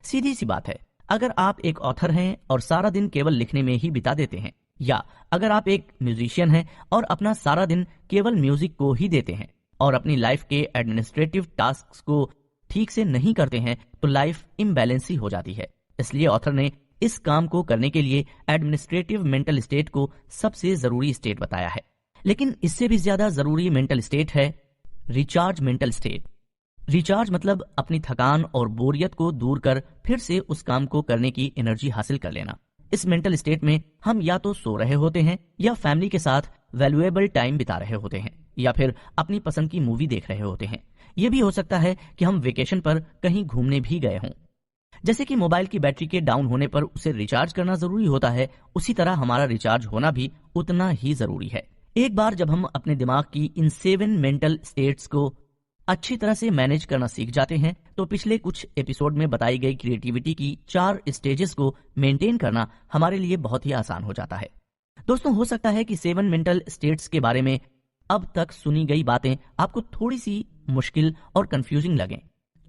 सीधी सी बात है, अगर आप एक ऑथर हैं और सारा दिन केवल लिखने में ही बिता देते हैं, या अगर आप एक म्यूजिशियन हैं और अपना सारा दिन केवल म्यूजिक को ही देते हैं और अपनी लाइफ के एडमिनिस्ट्रेटिव टास्क्स को ठीक से नहीं करते हैं, तो लाइफ इम्बैलेंस ही हो जाती है। इसलिए ऑथर ने इस काम को करने के लिए एडमिनिस्ट्रेटिव मेंटल स्टेट को सबसे जरूरी स्टेट बताया है। लेकिन इससे भी ज्यादा जरूरी मेंटल स्टेट है रिचार्ज मेंटल स्टेट। रिचार्ज मतलब अपनी थकान और बोरियत को दूर कर फिर से उस काम को करने की एनर्जी हासिल कर लेना। इस मेंटल स्टेट में हम या तो सो रहे होते हैं, या फैमिली के साथ वैल्यूएबल टाइम बिता रहे होते हैं, या फिर अपनी पसंद की मूवी देख रहे होते हैं। यह भी हो सकता है कि हम वेकेशन पर कहीं घूमने भी गए हों। जैसे कि मोबाइल की बैटरी के डाउन होने पर उसे रिचार्ज करना जरूरी होता है, उसी तरह हमारा रिचार्ज होना भी उतना ही जरूरी है। एक बार जब हम अपने दिमाग की इन 7 मेंटल स्टेट्स को अच्छी तरह से मैनेज करना सीख जाते हैं, तो पिछले कुछ एपिसोड में बताई गई क्रिएटिविटी की 4 स्टेजेस को मेंटेन करना हमारे लिए बहुत ही आसान हो जाता है। दोस्तों, हो सकता है कि 7 मेंटल स्टेट्स के बारे में अब तक सुनी गई बातें आपको थोड़ी सी मुश्किल और कंफ्यूजिंग लगें,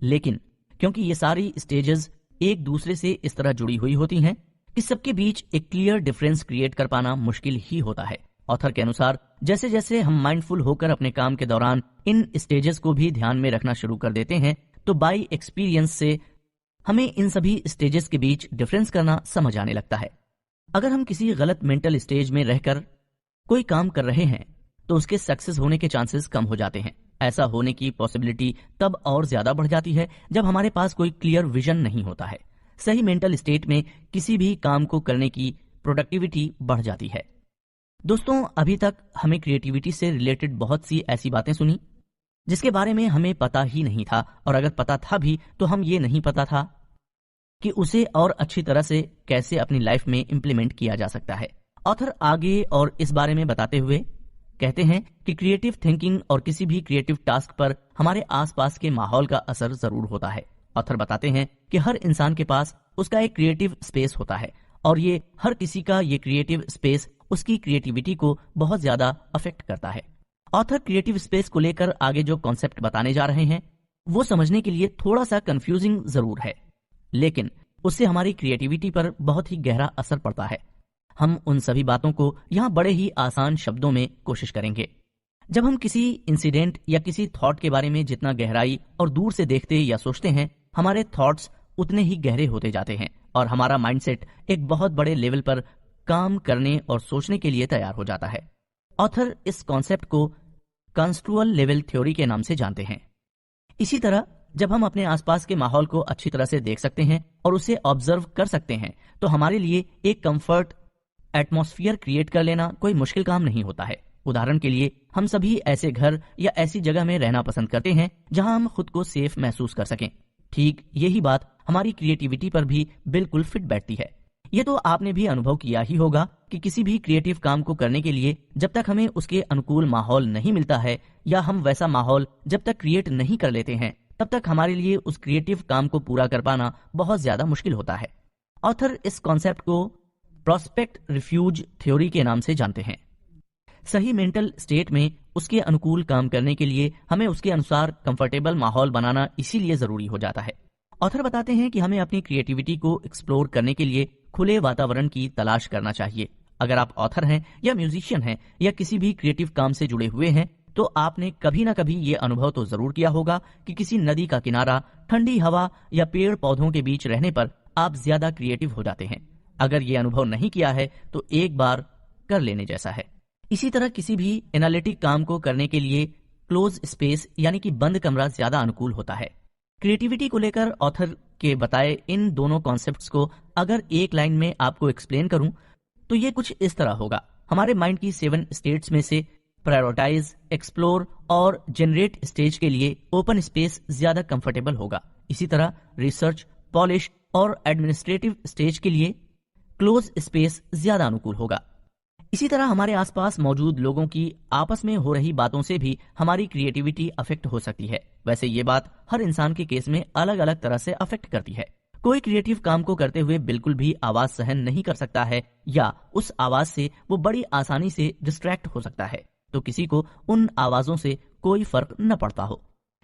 लेकिन क्योंकि ये सारी स्टेजेस एक दूसरे से इस तरह जुड़ी हुई होती हैं कि सबके बीच एक क्लियर डिफरेंस क्रिएट कर पाना मुश्किल ही होता है। ऑथर के अनुसार जैसे जैसे हम माइंडफुल होकर अपने काम के दौरान इन स्टेजेस को भी ध्यान में रखना शुरू कर देते हैं, तो बाय एक्सपीरियंस से हमें इन सभी स्टेजेस के बीच डिफरेंस करना समझ आने लगता है। अगर हम किसी गलत मेंटल स्टेज में रहकर कोई काम कर रहे हैं, तो उसके सक्सेस होने के चांसेस कम हो जाते हैं। ऐसा होने की पॉसिबिलिटी तब और ज्यादा बढ़ जाती है जब हमारे पास कोई क्लियर विजन नहीं होता है। सही मेंटल स्टेट में किसी भी काम को करने की प्रोडक्टिविटी बढ़ जाती है। दोस्तों, अभी तक हमें क्रिएटिविटी से रिलेटेड बहुत सी ऐसी बातें सुनी जिसके बारे में हमें पता ही नहीं था, और अगर पता था भी तो हम ये नहीं पता था कि उसे और अच्छी तरह से कैसे अपनी लाइफ में इंप्लीमेंट किया जा सकता है। ऑथर आगे और इस बारे में बताते हुए कहते हैं कि क्रिएटिव थिंकिंग और किसी भी क्रिएटिव टास्क पर हमारे आसपास के माहौल का असर जरूर होता है। ऑथर बताते हैं कि हर इंसान के पास उसका एक क्रिएटिव स्पेस होता है, और ये हर किसी का ये क्रिएटिव स्पेस उसकी क्रिएटिविटी को बहुत ज्यादा अफेक्ट करता है। ऑथर क्रिएटिव स्पेस को लेकर आगे जो कॉन्सेप्ट बताने जा रहे हैं वो समझने के लिए थोड़ा सा कंफ्यूजिंग जरूर है, लेकिन उससे हमारी क्रिएटिविटी पर बहुत ही गहरा असर पड़ता है। हम उन सभी बातों को यहाँ बड़े ही आसान शब्दों में कोशिश करेंगे। जब हम किसी इंसिडेंट या किसी थॉट के बारे में जितना गहराई और दूर से देखते या सोचते हैं, हमारे थॉट्स उतने ही गहरे होते जाते हैं और हमारा माइंडसेट एक बहुत बड़े लेवल पर काम करने और सोचने के लिए तैयार हो जाता है। ऑथर इस कॉन्सेप्ट को कॉन्स्ट्रुअल लेवल थ्योरी के नाम से जानते हैं। इसी तरह जब हम अपने आसपास के माहौल को अच्छी तरह से देख सकते हैं और उसे ऑब्जर्व कर सकते हैं, तो हमारे लिए एक कंफर्ट एटमॉस्फेयर क्रिएट कर लेना कोई मुश्किल काम नहीं होता है। उदाहरण के लिए हम सभी ऐसे घर या ऐसी जगह में रहना पसंद करते हैं जहां हम खुद को सेफ महसूस कर सकें। ठीक यही बात हमारी क्रिएटिविटी पर भी बिल्कुल फिट बैठती है। ये तो आपने भी अनुभव किया ही होगा कि किसी भी क्रिएटिव काम को करने के लिए जब तक हमें उसके अनुकूल माहौल नहीं मिलता है या हम वैसा माहौल जब तक क्रिएट नहीं कर लेते हैं, तब तक हमारे लिए उस क्रिएटिव काम को पूरा कर पाना बहुत ज्यादा मुश्किल होता है। ऑथर इस कॉन्सेप्ट को प्रोस्पेक्ट रिफ्यूज थ्योरी के नाम से जानते हैं। सही मेंटल स्टेट में उसके अनुकूल काम करने के लिए हमें उसके अनुसार कंफर्टेबल माहौल बनाना इसीलिए जरूरी हो जाता है। ऑथर बताते हैं कि हमें अपनी क्रिएटिविटी को एक्सप्लोर करने के लिए खुले वातावरण की तलाश करना चाहिए। अगर आप ऑथर हैं या म्यूजिशियन हैं या किसी भी क्रिएटिव काम से जुड़े हुए हैं, तो आपने कभी ना कभी ये अनुभव तो जरूर किया होगा कि किसी नदी का किनारा, ठंडी हवा या पेड़ पौधों के बीच रहने पर आप ज्यादा क्रिएटिव हो जाते हैं। अगर ये अनुभव नहीं किया है तो एक बार कर लेने जैसा है। इसी तरह किसी भी एनालिटिक काम को करने के लिए क्लोज स्पेस यानी कि बंद कमरा ज्यादा अनुकूल होता है। क्रिएटिविटी को लेकर ऑथर के बताए इन दोनों कॉन्सेप्ट्स को अगर एक लाइन में आपको एक्सप्लेन करूं तो ये कुछ इस तरह होगा। हमारे माइंड की 7 स्टेट्स में से प्रायोरिटाइज, एक्सप्लोर और जनरेट स्टेज के लिए ओपन स्पेस ज्यादा कंफर्टेबल होगा। इसी तरह रिसर्च, पॉलिश और एडमिनिस्ट्रेटिव स्टेज के लिए क्लोज स्पेस ज्यादा अनुकूल होगा। इसी तरह हमारे आसपास मौजूद लोगों की आपस में हो रही बातों से भी हमारी क्रिएटिविटी अफेक्ट हो सकती है। वैसे ये बात हर इंसान के केस में अलग अलग तरह से अफेक्ट करती है। कोई क्रिएटिव काम को करते हुए बिल्कुल भी आवाज सहन नहीं कर सकता है या उस आवाज से वो बड़ी आसानी से डिस्ट्रैक्ट हो सकता है, तो किसी को उन आवाजों से कोई फर्क न पड़ता हो।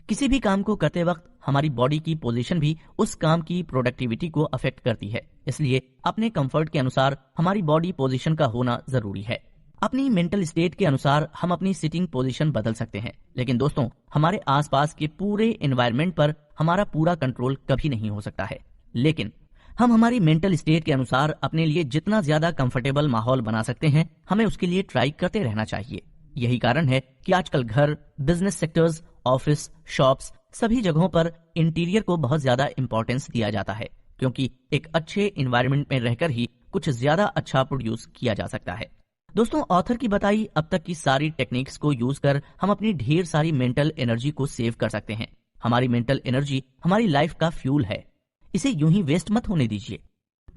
किसी भी काम को करते वक्त हमारी बॉडी की पोजीशन भी उस काम की प्रोडक्टिविटी को अफेक्ट करती है, इसलिए अपने कंफर्ट के अनुसार हमारी बॉडी पोजीशन का होना जरूरी है। अपनी मेंटल स्टेट के अनुसार हम अपनी सिटिंग पोजीशन बदल सकते हैं, लेकिन दोस्तों हमारे आसपास के पूरे एनवायरनमेंट पर हमारा पूरा कंट्रोल कभी नहीं हो सकता है। लेकिन हम हमारी मेंटल स्टेट के अनुसार अपने लिए जितना ज्यादा कंफर्टेबल माहौल बना सकते हैं, हमें उसके लिए ट्राई करते रहना चाहिए। यही कारण है कि आजकल घर, बिजनेस सेक्टर्स, ऑफिस, शॉप्स, सभी जगहों पर इंटीरियर को बहुत ज्यादा इंपॉर्टेंस दिया जाता है, क्योंकि एक अच्छे एनवायरनमेंट में रहकर ही कुछ ज्यादा अच्छा प्रोड्यूस किया जा सकता है। दोस्तों, ऑथर की बताई अब तक की सारी टेक्निक्स को यूज कर हम अपनी ढेर सारी मेंटल एनर्जी को सेव कर सकते हैं। हमारी मेंटल एनर्जी हमारी लाइफ का फ्यूल है, इसे यूं ही वेस्ट मत होने दीजिए।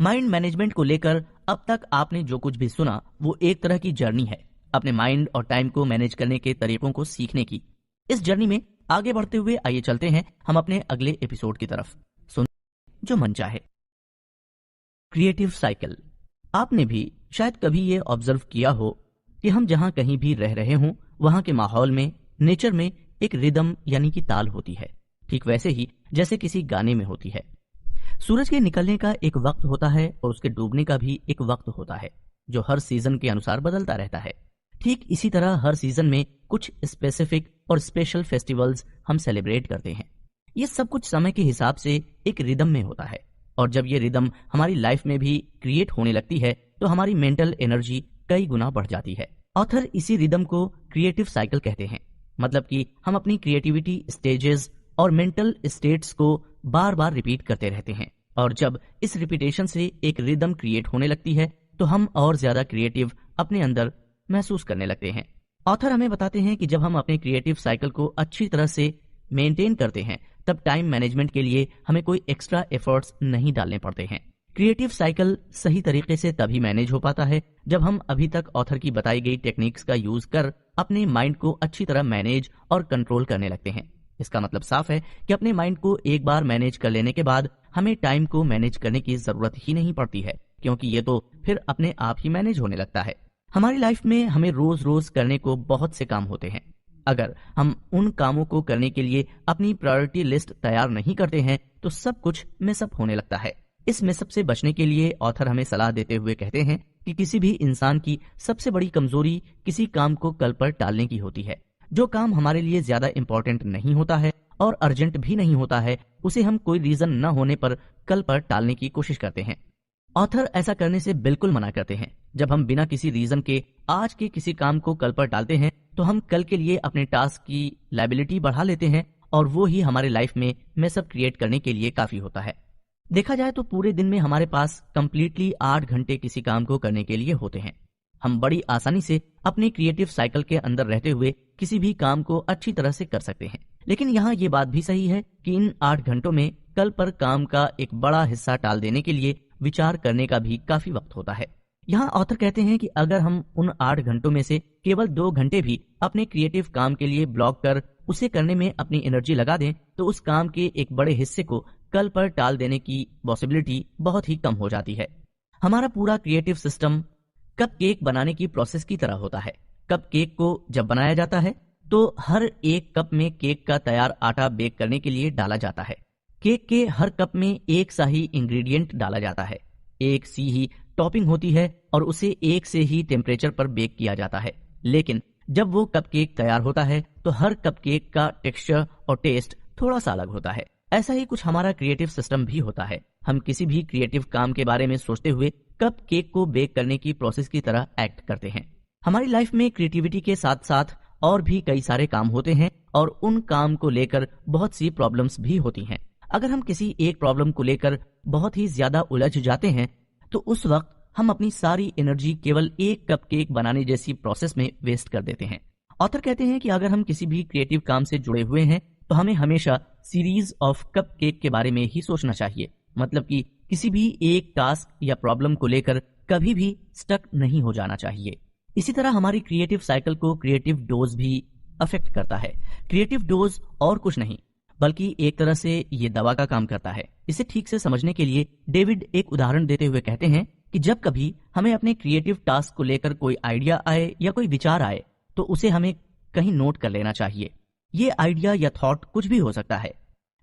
माइंड मैनेजमेंट को लेकर अब तक आपने जो कुछ भी सुना वो एक तरह की जर्नी है, अपने माइंड और टाइम को मैनेज करने के तरीकों को सीखने की। इस जर्नी में आगे बढ़ते हुए आइए चलते हैं हम अपने अगले एपिसोड की तरफ। सुन जो मन चाहे। Creative cycle. आपने भी शायद कभी ये ऑब्जर्व किया हो कि हम जहां कहीं भी रह रहे हों वहां के माहौल में, नेचर में एक रिदम यानी कि ताल होती है, ठीक वैसे ही जैसे किसी गाने में होती है। सूरज के निकलने का एक वक्त होता है और उसके डूबने का भी एक वक्त होता है, जो हर सीजन के अनुसार बदलता रहता है। ठीक इसी तरह हर सीजन में कुछ स्पेसिफिक और स्पेशल फेस्टिवल्स हम सेलिब्रेट करते हैं। ये सब कुछ समय के हिसाब से एक रिदम में होता है, और जब ये रिदम हमारी लाइफ में भी क्रिएट होने लगती है तो हमारी मेंटल एनर्जी कई गुना बढ़ जाती है। ऑथर इसी रिदम को क्रिएटिव साइकिल कहते हैं। मतलब कि हम अपनी क्रिएटिविटी स्टेजेस और मेंटल स्टेट्स को बार बार रिपीट करते रहते हैं, और जब इस रिपीटेशन से एक रिदम क्रिएट होने लगती है तो हम और ज्यादा क्रिएटिव अपने अंदर महसूस करने लगते हैं। ऑथर हमें बताते हैं कि जब हम अपने क्रिएटिव साइकिल को अच्छी तरह से मेंटेन करते हैं तब टाइम मैनेजमेंट के लिए हमें कोई एक्स्ट्रा एफर्ट्स नहीं डालने पड़ते हैं। क्रिएटिव साइकिल सही तरीके से तभी मैनेज हो पाता है जब हम अभी तक ऑथर की बताई गई टेक्निक्स का यूज कर अपने माइंड को अच्छी तरह मैनेज और कंट्रोल करने लगते हैं। इसका मतलब साफ है कि अपने माइंड को एक बार मैनेज कर लेने के बाद हमें टाइम को मैनेज करने की जरूरत ही नहीं पड़ती है, क्योंकि ये तो फिर अपने आप ही मैनेज होने लगता है। हमारी लाइफ में हमें रोज रोज करने को बहुत से काम होते हैं। अगर हम उन कामों को करने के लिए अपनी प्रायोरिटी लिस्ट तैयार नहीं करते हैं तो सब कुछ मिसअप होने लगता है। इस मिसअप से बचने के लिए ऑथर हमें सलाह देते हुए कहते हैं कि किसी भी इंसान की सबसे बड़ी कमजोरी किसी काम को कल पर टालने की होती है। जो काम हमारे लिए ज्यादा इंपॉर्टेंट नहीं होता है और अर्जेंट भी नहीं होता है, उसे हम कोई रीजन न होने पर कल पर टालने की कोशिश करते हैं। ऑथर ऐसा करने से बिल्कुल मना करते हैं। जब हम बिना किसी रीजन के आज के किसी काम को कल पर टालते हैं तो हम कल के लिए अपने टास्क की लायबिलिटी बढ़ा लेते हैं, और वो ही हमारे लाइफ में मेसअप क्रिएट करने के लिए काफी होता है। देखा जाए तो पूरे दिन में हमारे पास कंप्लीटली 8 घंटे किसी काम को करने के लिए होते हैं। हम बड़ी आसानी से अपने क्रिएटिव साइकिल के अंदर रहते हुए किसी भी काम को अच्छी तरह से कर सकते हैं। लेकिन यहाँ ये बात भी सही है कि इन 8 घंटों में कल पर काम का एक बड़ा हिस्सा टाल देने के लिए विचार करने का भी काफी वक्त होता है। यहाँ ऑथर कहते हैं कि अगर हम उन 8 घंटों में से केवल 2 घंटे भी अपने क्रिएटिव काम के लिए ब्लॉक कर उसे करने में अपनी एनर्जी लगा दें तो उस काम के एक बड़े हिस्से को कल पर टाल देने की पॉसिबिलिटी बहुत ही कम हो जाती है। हमारा पूरा क्रिएटिव सिस्टम कप केक बनाने की प्रोसेस की तरह होता है। कप केक को जब बनाया जाता है तो हर एक कप में केक का तैयार आटा बेक करने के लिए डाला जाता है। केक के हर कप में एक सा ही इंग्रेडिएंट डाला जाता है, एक सी ही टॉपिंग होती है और उसे एक से ही टेम्परेचर पर बेक किया जाता है। लेकिन जब वो कप केक तैयार होता है तो हर कप केक का टेक्सचर और टेस्ट थोड़ा सा अलग होता है। ऐसा ही कुछ हमारा क्रिएटिव सिस्टम भी होता है। हम किसी भी क्रिएटिव काम के बारे में सोचते हुए कप केक को बेक करने की प्रोसेस की तरह एक्ट करते हैं। हमारी लाइफ में क्रिएटिविटी के साथ साथ और भी कई सारे काम होते हैं और उन काम को लेकर बहुत सी प्रॉब्लम्स भी होती हैं। अगर हम किसी एक प्रॉब्लम को लेकर बहुत ही ज्यादा उलझ जाते हैं तो उस वक्त हम अपनी सारी एनर्जी केवल एक कप केक बनाने जैसी प्रोसेस में वेस्ट कर देते हैं। ऑथर कहते हैं कि अगर हम किसी भी क्रिएटिव काम से जुड़े हुए हैं तो हमें हमेशा सीरीज ऑफ कप केक के बारे में ही सोचना चाहिए। मतलब कि किसी भी एक टास्क या प्रॉब्लम को लेकर कभी भी स्टक नहीं हो जाना चाहिए। इसी तरह हमारी क्रिएटिव साइकिल को क्रिएटिव डोज भी अफेक्ट करता है। क्रिएटिव डोज और कुछ नहीं बल्कि एक तरह से ये दवा का काम करता है। इसे ठीक से समझने के लिए डेविड एक उदाहरण देते हुए कहते हैं कि जब कभी हमें अपने क्रिएटिव टास्क को लेकर कोई आइडिया आए या कोई विचार आए तो उसे हमें कहीं नोट कर लेना चाहिए। ये आइडिया या थॉट कुछ भी हो सकता है,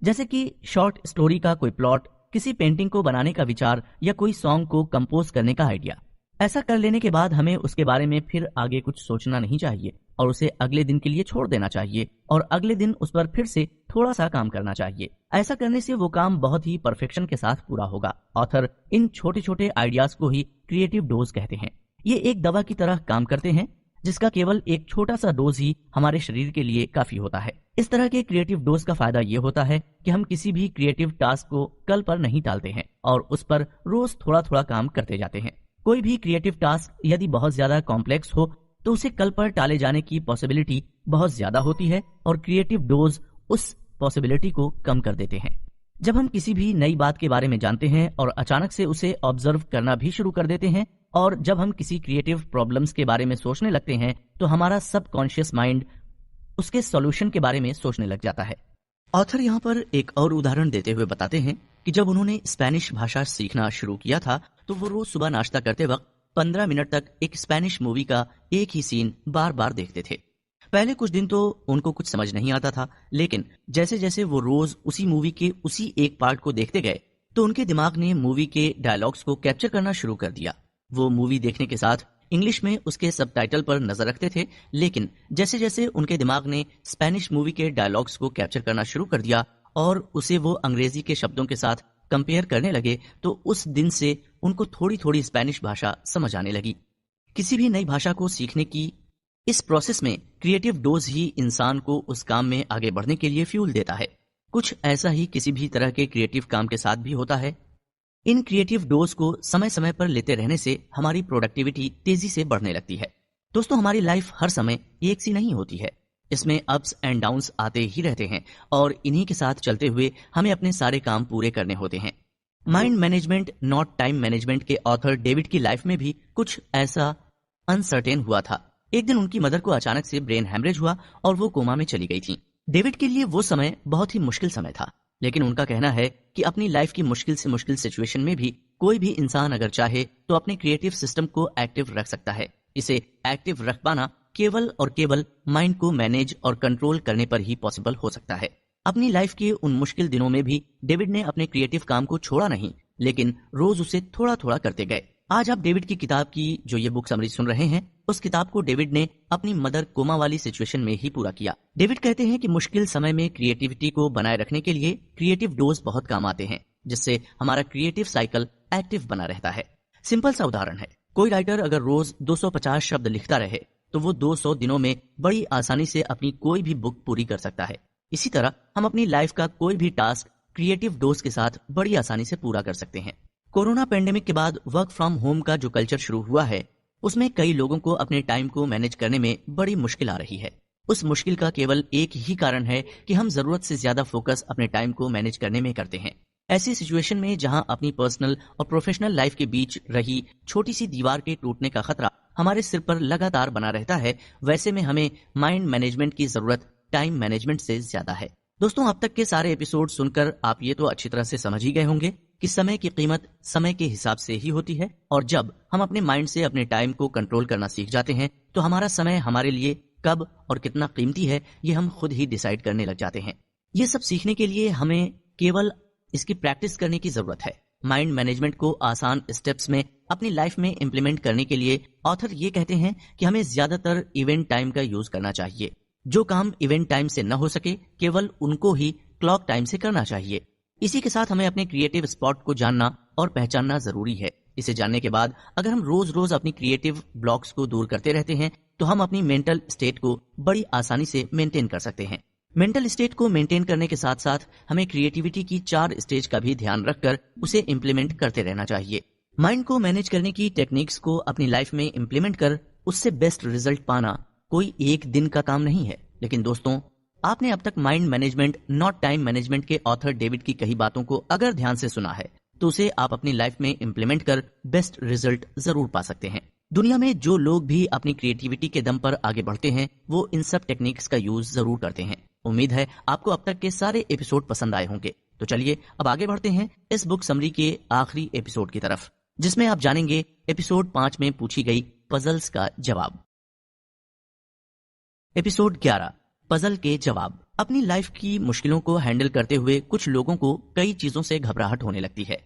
जैसे कि शॉर्ट स्टोरी का कोई प्लॉट, किसी पेंटिंग को बनाने का विचार या कोई सॉन्ग को कंपोज करने का आइडिया। ऐसा कर लेने के बाद हमें उसके बारे में फिर आगे कुछ सोचना नहीं चाहिए और उसे अगले दिन के लिए छोड़ देना चाहिए और अगले दिन उस पर फिर से थोड़ा सा काम करना चाहिए। ऐसा करने से वो काम बहुत ही परफेक्शन के साथ पूरा होगा। ऑथर इन छोटे छोटे आइडियाज को ही क्रिएटिव डोज कहते हैं। ये एक दवा की तरह काम करते हैं जिसका केवल एक छोटा सा डोज ही हमारे शरीर के लिए काफी होता है। इस तरह के क्रिएटिव डोज का फायदा ये होता है कि हम किसी भी क्रिएटिव टास्क को कल पर नहीं टालते हैं और उस पर रोज थोड़ा थोड़ा काम करते जाते हैं। कोई भी क्रिएटिव टास्क यदि बहुत ज्यादा कॉम्प्लेक्स हो तो उसे कल पर टाले जाने की पॉसिबिलिटी बहुत ज्यादा होती है और क्रिएटिव डोज उस पॉसिबिलिटी को कम कर देते हैं। जब हम किसी भी नई बात के बारे में जानते हैं और अचानक से उसे ऑब्जर्व करना भी शुरू कर देते हैं और जब हम किसी क्रिएटिव प्रॉब्लम्स के बारे में सोचने लगते हैं तो हमारा सबकॉन्शियस माइंड उसके सॉल्यूशन के बारे में सोचने लग जाता है। ऑथर यहाँ पर एक और उदाहरण देते हुए बताते हैं कि जब उन्होंने स्पेनिश भाषा सीखना शुरू किया था तो वो रोज सुबह नाश्ता करते वक्त 15 मिनट तक एक स्पेनिश मूवी का एक ही सीन बार बार देखते थे। पहले कुछ दिन तो उनको कुछ समझ नहीं आता था, लेकिन जैसे जैसे वो रोज उसी मूवी के उसी एक पार्ट को देखते गए तो उनके दिमाग ने मूवी के डायलॉग्स को कैप्चर करना शुरू कर दिया। वो मूवी देखने के साथ इंग्लिश में उसके सबटाइटल पर नजर रखते थे, लेकिन जैसे जैसे उनके दिमाग ने स्पेनिश मूवी के डायलॉग्स को कैप्चर करना शुरू कर दिया और उसे वो अंग्रेजी के शब्दों के साथ कंपेयर करने लगे तो उस दिन से उनको थोड़ी थोड़ी स्पेनिश भाषा समझ आने लगी। किसी भी नई भाषा को सीखने की इस प्रोसेस में क्रिएटिव डोज ही इंसान को उस काम में आगे बढ़ने के लिए फ्यूल देता है। कुछ ऐसा ही किसी भी तरह के क्रिएटिव काम के साथ भी होता है। इन क्रिएटिव डोज को समय समय पर लेते रहने से हमारी प्रोडक्टिविटी तेजी से बढ़ने लगती है। दोस्तों, हमारी लाइफ हर समय एक सी नहीं होती है। इसमें अप्स एंड डाउन्स आते ही रहते हैं और इन्हीं के साथ चलते हुए हमें अपने सारे काम पूरे करने होते हैं। Mind management not time management के ऑथर डेविड की लाइफ में भी कुछ ऐसा अनसर्टेन हुआ था। एक दिन उनकी मदर को अचानक से ब्रेन हैमरेज हुआ और वो कोमा में चली गई थी। डेविड के लिए वो समय बहुत ही मुश्किल समय था, लेकिन उनका कहना है कि अपनी लाइफ की मुश्किल से मुश्किल सिचुएशन में भी कोई भी इंसान अगर चाहे तो अपने क्रिएटिव सिस्टम को एक्टिव रख सकता है। इसे एक्टिव रख पाना केवल और केवल माइंड को मैनेज और कंट्रोल करने पर ही पॉसिबल हो सकता है। अपनी लाइफ के उन मुश्किल दिनों में भी डेविड ने अपने क्रिएटिव काम को छोड़ा नहीं, लेकिन रोज उसे थोड़ा थोड़ा करते गए। आज आप डेविड की किताब की जो ये बुक समरी सुन रहे हैं, उस किताब को डेविड ने अपनी मदर कोमा वाली सिचुएशन में ही पूरा किया। डेविड कहते हैं कि मुश्किल समय में क्रिएटिविटी को बनाए रखने के लिए क्रिएटिव डोज बहुत काम आते हैं, जिससे हमारा क्रिएटिव साइकिल एक्टिव बना रहता है। सिंपल सा उदाहरण है, कोई राइटर अगर रोज 250 शब्द लिखता रहे तो वो 200 दिनों में बड़ी आसानी से अपनी कोई भी बुक पूरी कर सकता है। इसी तरह हम अपनी लाइफ का कोई भी टास्क क्रिएटिव डोज के साथ बड़ी आसानी से पूरा कर सकते हैं। कोरोना पेंडेमिक के बाद वर्क फ्रॉम होम का जो कल्चर शुरू हुआ है, उसमें कई लोगों को अपने टाइम को मैनेज करने में बड़ी मुश्किल आ रही है। उस मुश्किल का केवल एक ही कारण है कि हम जरूरत से ज्यादा फोकस अपने टाइम को मैनेज करने में करते हैं। ऐसी सिचुएशन में जहां अपनी पर्सनल और प्रोफेशनल लाइफ के बीच रही छोटी सी दीवार के टूटने का खतरा हमारे सिर पर लगातार बना रहता है, वैसे में हमें माइंड मैनेजमेंट की जरूरत टाइम मैनेजमेंट से ज्यादा है। दोस्तों, अब तक के सारे एपिसोड सुनकर आप ये तो अच्छी तरह से समझ ही गए होंगे कि समय की कीमत समय के हिसाब से ही होती है, और जब हम अपने माइंड से अपने टाइम को कंट्रोल करना सीख जाते हैं तो हमारा समय हमारे लिए कब और कितना कीमती है ये हम खुद ही डिसाइड करने लग जाते हैं। ये सब सीखने के लिए हमें केवल इसकी प्रैक्टिस करने की जरूरत है। माइंड मैनेजमेंट को आसान स्टेप्स में अपनी लाइफ में इंप्लीमेंट करने के लिए ऑथर ये कहते हैं कि हमें ज्यादातर इवेंट टाइम का यूज करना चाहिए। जो काम इवेंट टाइम से न हो सके केवल उनको ही क्लॉक टाइम से करना चाहिए। इसी के साथ हमें अपने क्रिएटिव स्पॉट को जानना और पहचानना जरूरी है। इसे जानने के बाद अगर हम रोज रोज अपनी क्रिएटिव ब्लॉक्स को दूर करते रहते हैं तो हम अपनी मेंटल स्टेट को बड़ी आसानी से मेंटेन कर सकते हैं। मेंटल स्टेट को मेंटेन करने के साथ साथ हमें क्रिएटिविटी की 4 स्टेज का भी ध्यान रखकर उसे इंप्लीमेंट करते रहना चाहिए। माइंड को मैनेज करने की टेक्निक्स को अपनी लाइफ में इंप्लीमेंट कर उससे बेस्ट रिजल्ट पाना कोई एक दिन का काम नहीं है। लेकिन दोस्तों, आपने अब तक mind management not time management के ऑथर डेविड की कही बातों को अगर ध्यान से सुना है तो उसे आप अपनी लाइफ में इंप्लीमेंट कर बेस्ट रिजल्ट जरूर पा सकते हैं। दुनिया में जो लोग भी अपनी क्रिएटिविटी के दम पर आगे बढ़ते हैं वो इन सब टेक्निक्स का यूज जरूर करते हैं। उम्मीद है आपको अब तक के सारे एपिसोड पसंद आए होंगे। तो चलिए अब आगे बढ़ते हैं इस बुक समरी के आखिरी एपिसोड की तरफ, जिसमें आप जानेंगे एपिसोड 5 में पूछी गई पजल्स का जवाब। एपिसोड 11, पजल के जवाब। अपनी लाइफ की मुश्किलों को हैंडल करते हुए कुछ लोगों को कई चीजों से घबराहट होने लगती है।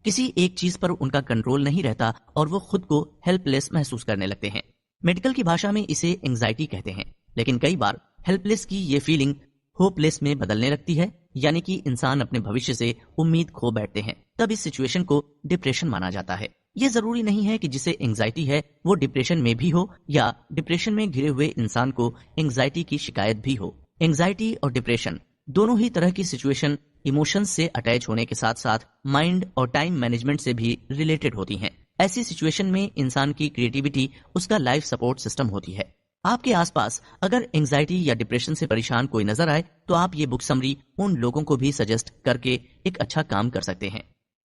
किसी एक चीज पर उनका कंट्रोल नहीं रहता और वो खुद को हेल्पलेस महसूस करने लगते हैं। मेडिकल की भाषा में इसे एंजाइटी कहते हैं, लेकिन कई बार हेल्पलेस की ये फीलिंग होपलेस में बदलने लगती है, यानी कि इंसान अपने भविष्य से उम्मीद खो बैठते हैं। तब इस सिचुएशन को डिप्रेशन माना जाता है। ये जरूरी नहीं है कि जिसे एंजाइटी है वो डिप्रेशन में भी हो या डिप्रेशन में घिरे हुए इंसान को एंजाइटी की शिकायत भी हो। एंजाइटी और डिप्रेशन दोनों ही तरह की सिचुएशन इमोशंस से अटैच होने के साथ साथ माइंड और टाइम मैनेजमेंट से भी रिलेटेड होती हैं। ऐसी सिचुएशन में इंसान की क्रिएटिविटी उसका लाइफ सपोर्ट सिस्टम होती है। आपके आसपास अगर एंजाइटी या डिप्रेशन से परेशान कोई नजर आए तो आप ये बुक समरी उन लोगों को भी सजेस्ट करके एक अच्छा काम कर सकते हैं।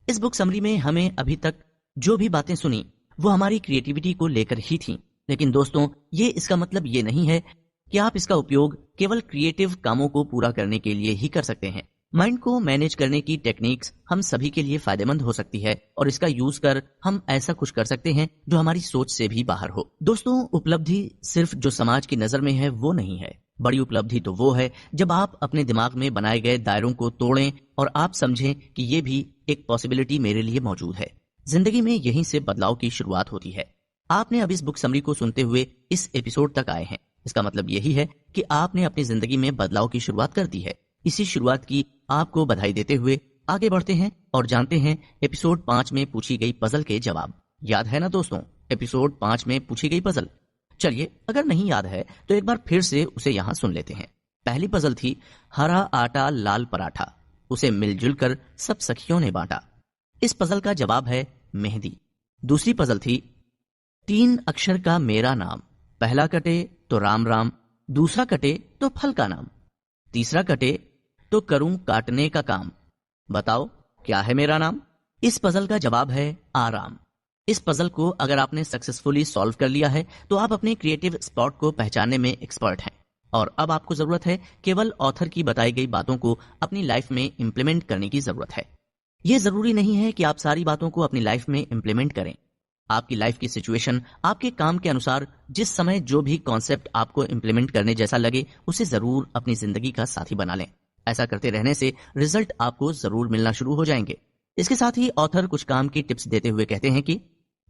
इस बुक समरी में हमें अभी तक जो भी बातें सुनी वो हमारी क्रिएटिविटी को लेकर ही थी, लेकिन दोस्तों ये इसका मतलब ये नहीं है कि आप इसका उपयोग केवल क्रिएटिव कामों को पूरा करने के लिए ही कर सकते हैं। माइंड को मैनेज करने की टेक्निक्स हम सभी के लिए फायदेमंद हो सकती है और इसका यूज कर हम ऐसा कुछ कर सकते हैं जो हमारी सोच से भी बाहर हो। दोस्तों, उपलब्धि सिर्फ जो समाज की नजर में है वो नहीं है। बड़ी उपलब्धि तो वो है जब आप अपने दिमाग में बनाए गए दायरों को तोड़ें और आप समझें कि ये भी एक पॉसिबिलिटी मेरे लिए मौजूद है। जिंदगी में यहीं से बदलाव की शुरुआत होती है। आपने अब इस बुक समरी को सुनते हुए इस एपिसोड तक आए हैं, इसका मतलब यही है कि आपने अपनी जिंदगी में बदलाव की शुरुआत कर दी है। इसी शुरुआत की आपको बधाई देते हुए आगे बढ़ते हैं और जानते हैं एपिसोड 5 में पूछी गई पजल के जवाब। याद है ना दोस्तों, एपिसोड 5 में पूछी गई पजल। चलिए, अगर नहीं याद है तो एक बार फिर से उसे यहाँ सुन लेते हैं। पहली पजल थी हरा आटा लाल पराठा, उसे मिलजुल कर सब सखियों ने बांटा। इस पजल का जवाब है मेहंदी। दूसरी पजल थी 3 अक्षर का मेरा नाम, पहला कटे तो राम राम, दूसरा कटे तो फल का नाम, तीसरा कटे तो करूं काटने का काम, बताओ क्या है मेरा नाम। इस पजल का जवाब है आराम। इस पजल को अगर आपने सक्सेसफुली सॉल्व कर लिया है तो आप अपने क्रिएटिव स्पॉट को पहचानने में एक्सपर्ट हैं और अब आपको जरूरत है केवल ऑथर की बताई गई बातों को अपनी लाइफ में इंप्लीमेंट करने की जरूरत है। यह जरूरी नहीं है कि आप सारी बातों को अपनी लाइफ में इंप्लीमेंट करें। आपकी लाइफ की सिचुएशन, आपके काम के अनुसार जिस समय जो भी कॉन्सेप्ट आपको इंप्लीमेंट करने जैसा लगे उसे जरूर अपनी जिंदगी का साथी बना लें। ऐसा करते रहने से रिजल्ट आपको जरूर मिलना शुरू हो जाएंगे। इसके साथ ही ऑथर कुछ काम की टिप्स देते हुए कहते हैं कि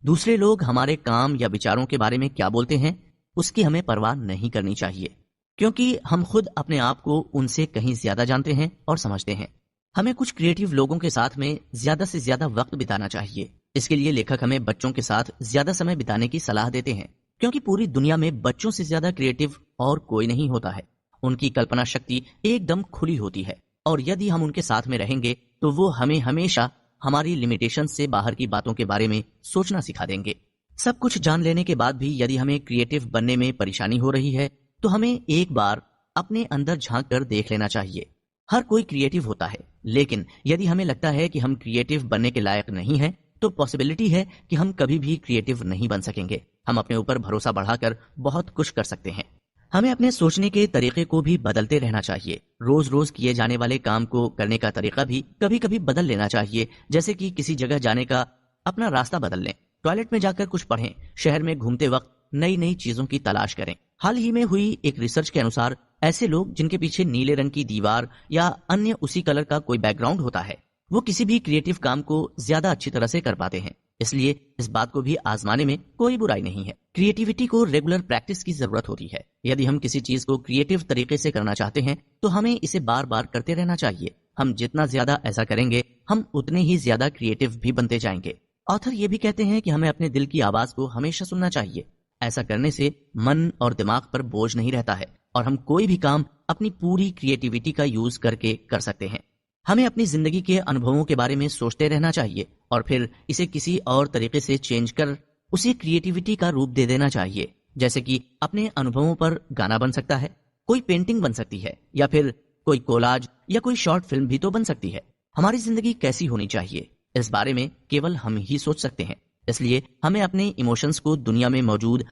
दूसरे लोग हमारे काम या विचारों के बारे में क्या बोलते हैं उसकी हमें परवाह नहीं करनी चाहिए, क्योंकि हम खुद अपने आप को उनसे कहीं ज्यादा जानते हैं और समझते हैं। हमें कुछ क्रिएटिव लोगों के साथ में ज्यादा से ज्यादा वक्त बिताना चाहिए। इसके लिए लेखक हमें बच्चों के साथ ज्यादा समय बिताने की सलाह देते हैं, क्योंकि पूरी दुनिया में बच्चों से ज्यादा क्रिएटिव और कोई नहीं होता है। उनकी कल्पना शक्ति एकदम खुली होती है और यदि हम उनके साथ में रहेंगे तो वो हमें हमेशा हमारी लिमिटेशन से बाहर की बातों के बारे में सोचना सिखा देंगे। सब कुछ जान लेने के बाद भी यदि हमें क्रिएटिव बनने में परेशानी हो रही है तो हमें एक बार अपने अंदर झांक कर देख लेना चाहिए। हर कोई क्रिएटिव होता है, लेकिन यदि हमें लगता है कि हम क्रिएटिव बनने के लायक नहीं हैं तो पॉसिबिलिटी है कि हम कभी भी क्रिएटिव नहीं बन सकेंगे। हम अपने ऊपर भरोसा बढ़ाकर बहुत कुछ कर सकते हैं। हमें अपने सोचने के तरीके को भी बदलते रहना चाहिए। रोज रोज किए जाने वाले काम को करने का तरीका भी कभी कभी बदल लेना चाहिए। जैसे कि किसी जगह जाने का अपना रास्ता बदल लें, टॉयलेट में जाकर कुछ पढ़ें, शहर में घूमते वक्त नई नई चीजों की तलाश करें। हाल ही में हुई एक रिसर्च के अनुसार ऐसे लोग जिनके पीछे नीले रंग की दीवार या अन्य उसी कलर का कोई बैकग्राउंड होता है, वो किसी भी क्रिएटिव काम को ज्यादा अच्छी तरह से कर पाते हैं। इसलिए इस बात को भी आजमाने में कोई बुराई नहीं है। क्रिएटिविटी को रेगुलर प्रैक्टिस की जरूरत होती है। यदि हम किसी चीज को क्रिएटिव तरीके से करना चाहते हैं तो हमें इसे बार बार करते रहना चाहिए। हम जितना ज्यादा ऐसा करेंगे हम उतने ही ज्यादा क्रिएटिव भी बनते जाएंगे। ऑथर ये भी कहते हैं कि हमें अपने दिल की आवाज को हमेशा सुनना चाहिए। ऐसा करने से मन और दिमाग पर बोझ नहीं रहता है और हम कोई भी काम अपनी पूरी क्रिएटिविटी का यूज करके कर सकते हैं। हमें अपनी जिंदगी के अनुभवों के बारे में सोचते रहना चाहिए और फिर इसे किसी और तरीके से चेंज कर उसे क्रिएटिविटी का रूप दे देना चाहिए। जैसे कि अपने अनुभवों पर गाना बन सकता है, कोई पेंटिंग बन सकती है, या फिर कोई कोलाज या कोई शॉर्ट फिल्म भी तो बन सकती है। हमारी जिंदगी कैसी होनी चाहिए इस बारे में केवल हम ही सोच सकते हैं। इसलिए हमें अपने इमोशंस को दुनिया में मौजूद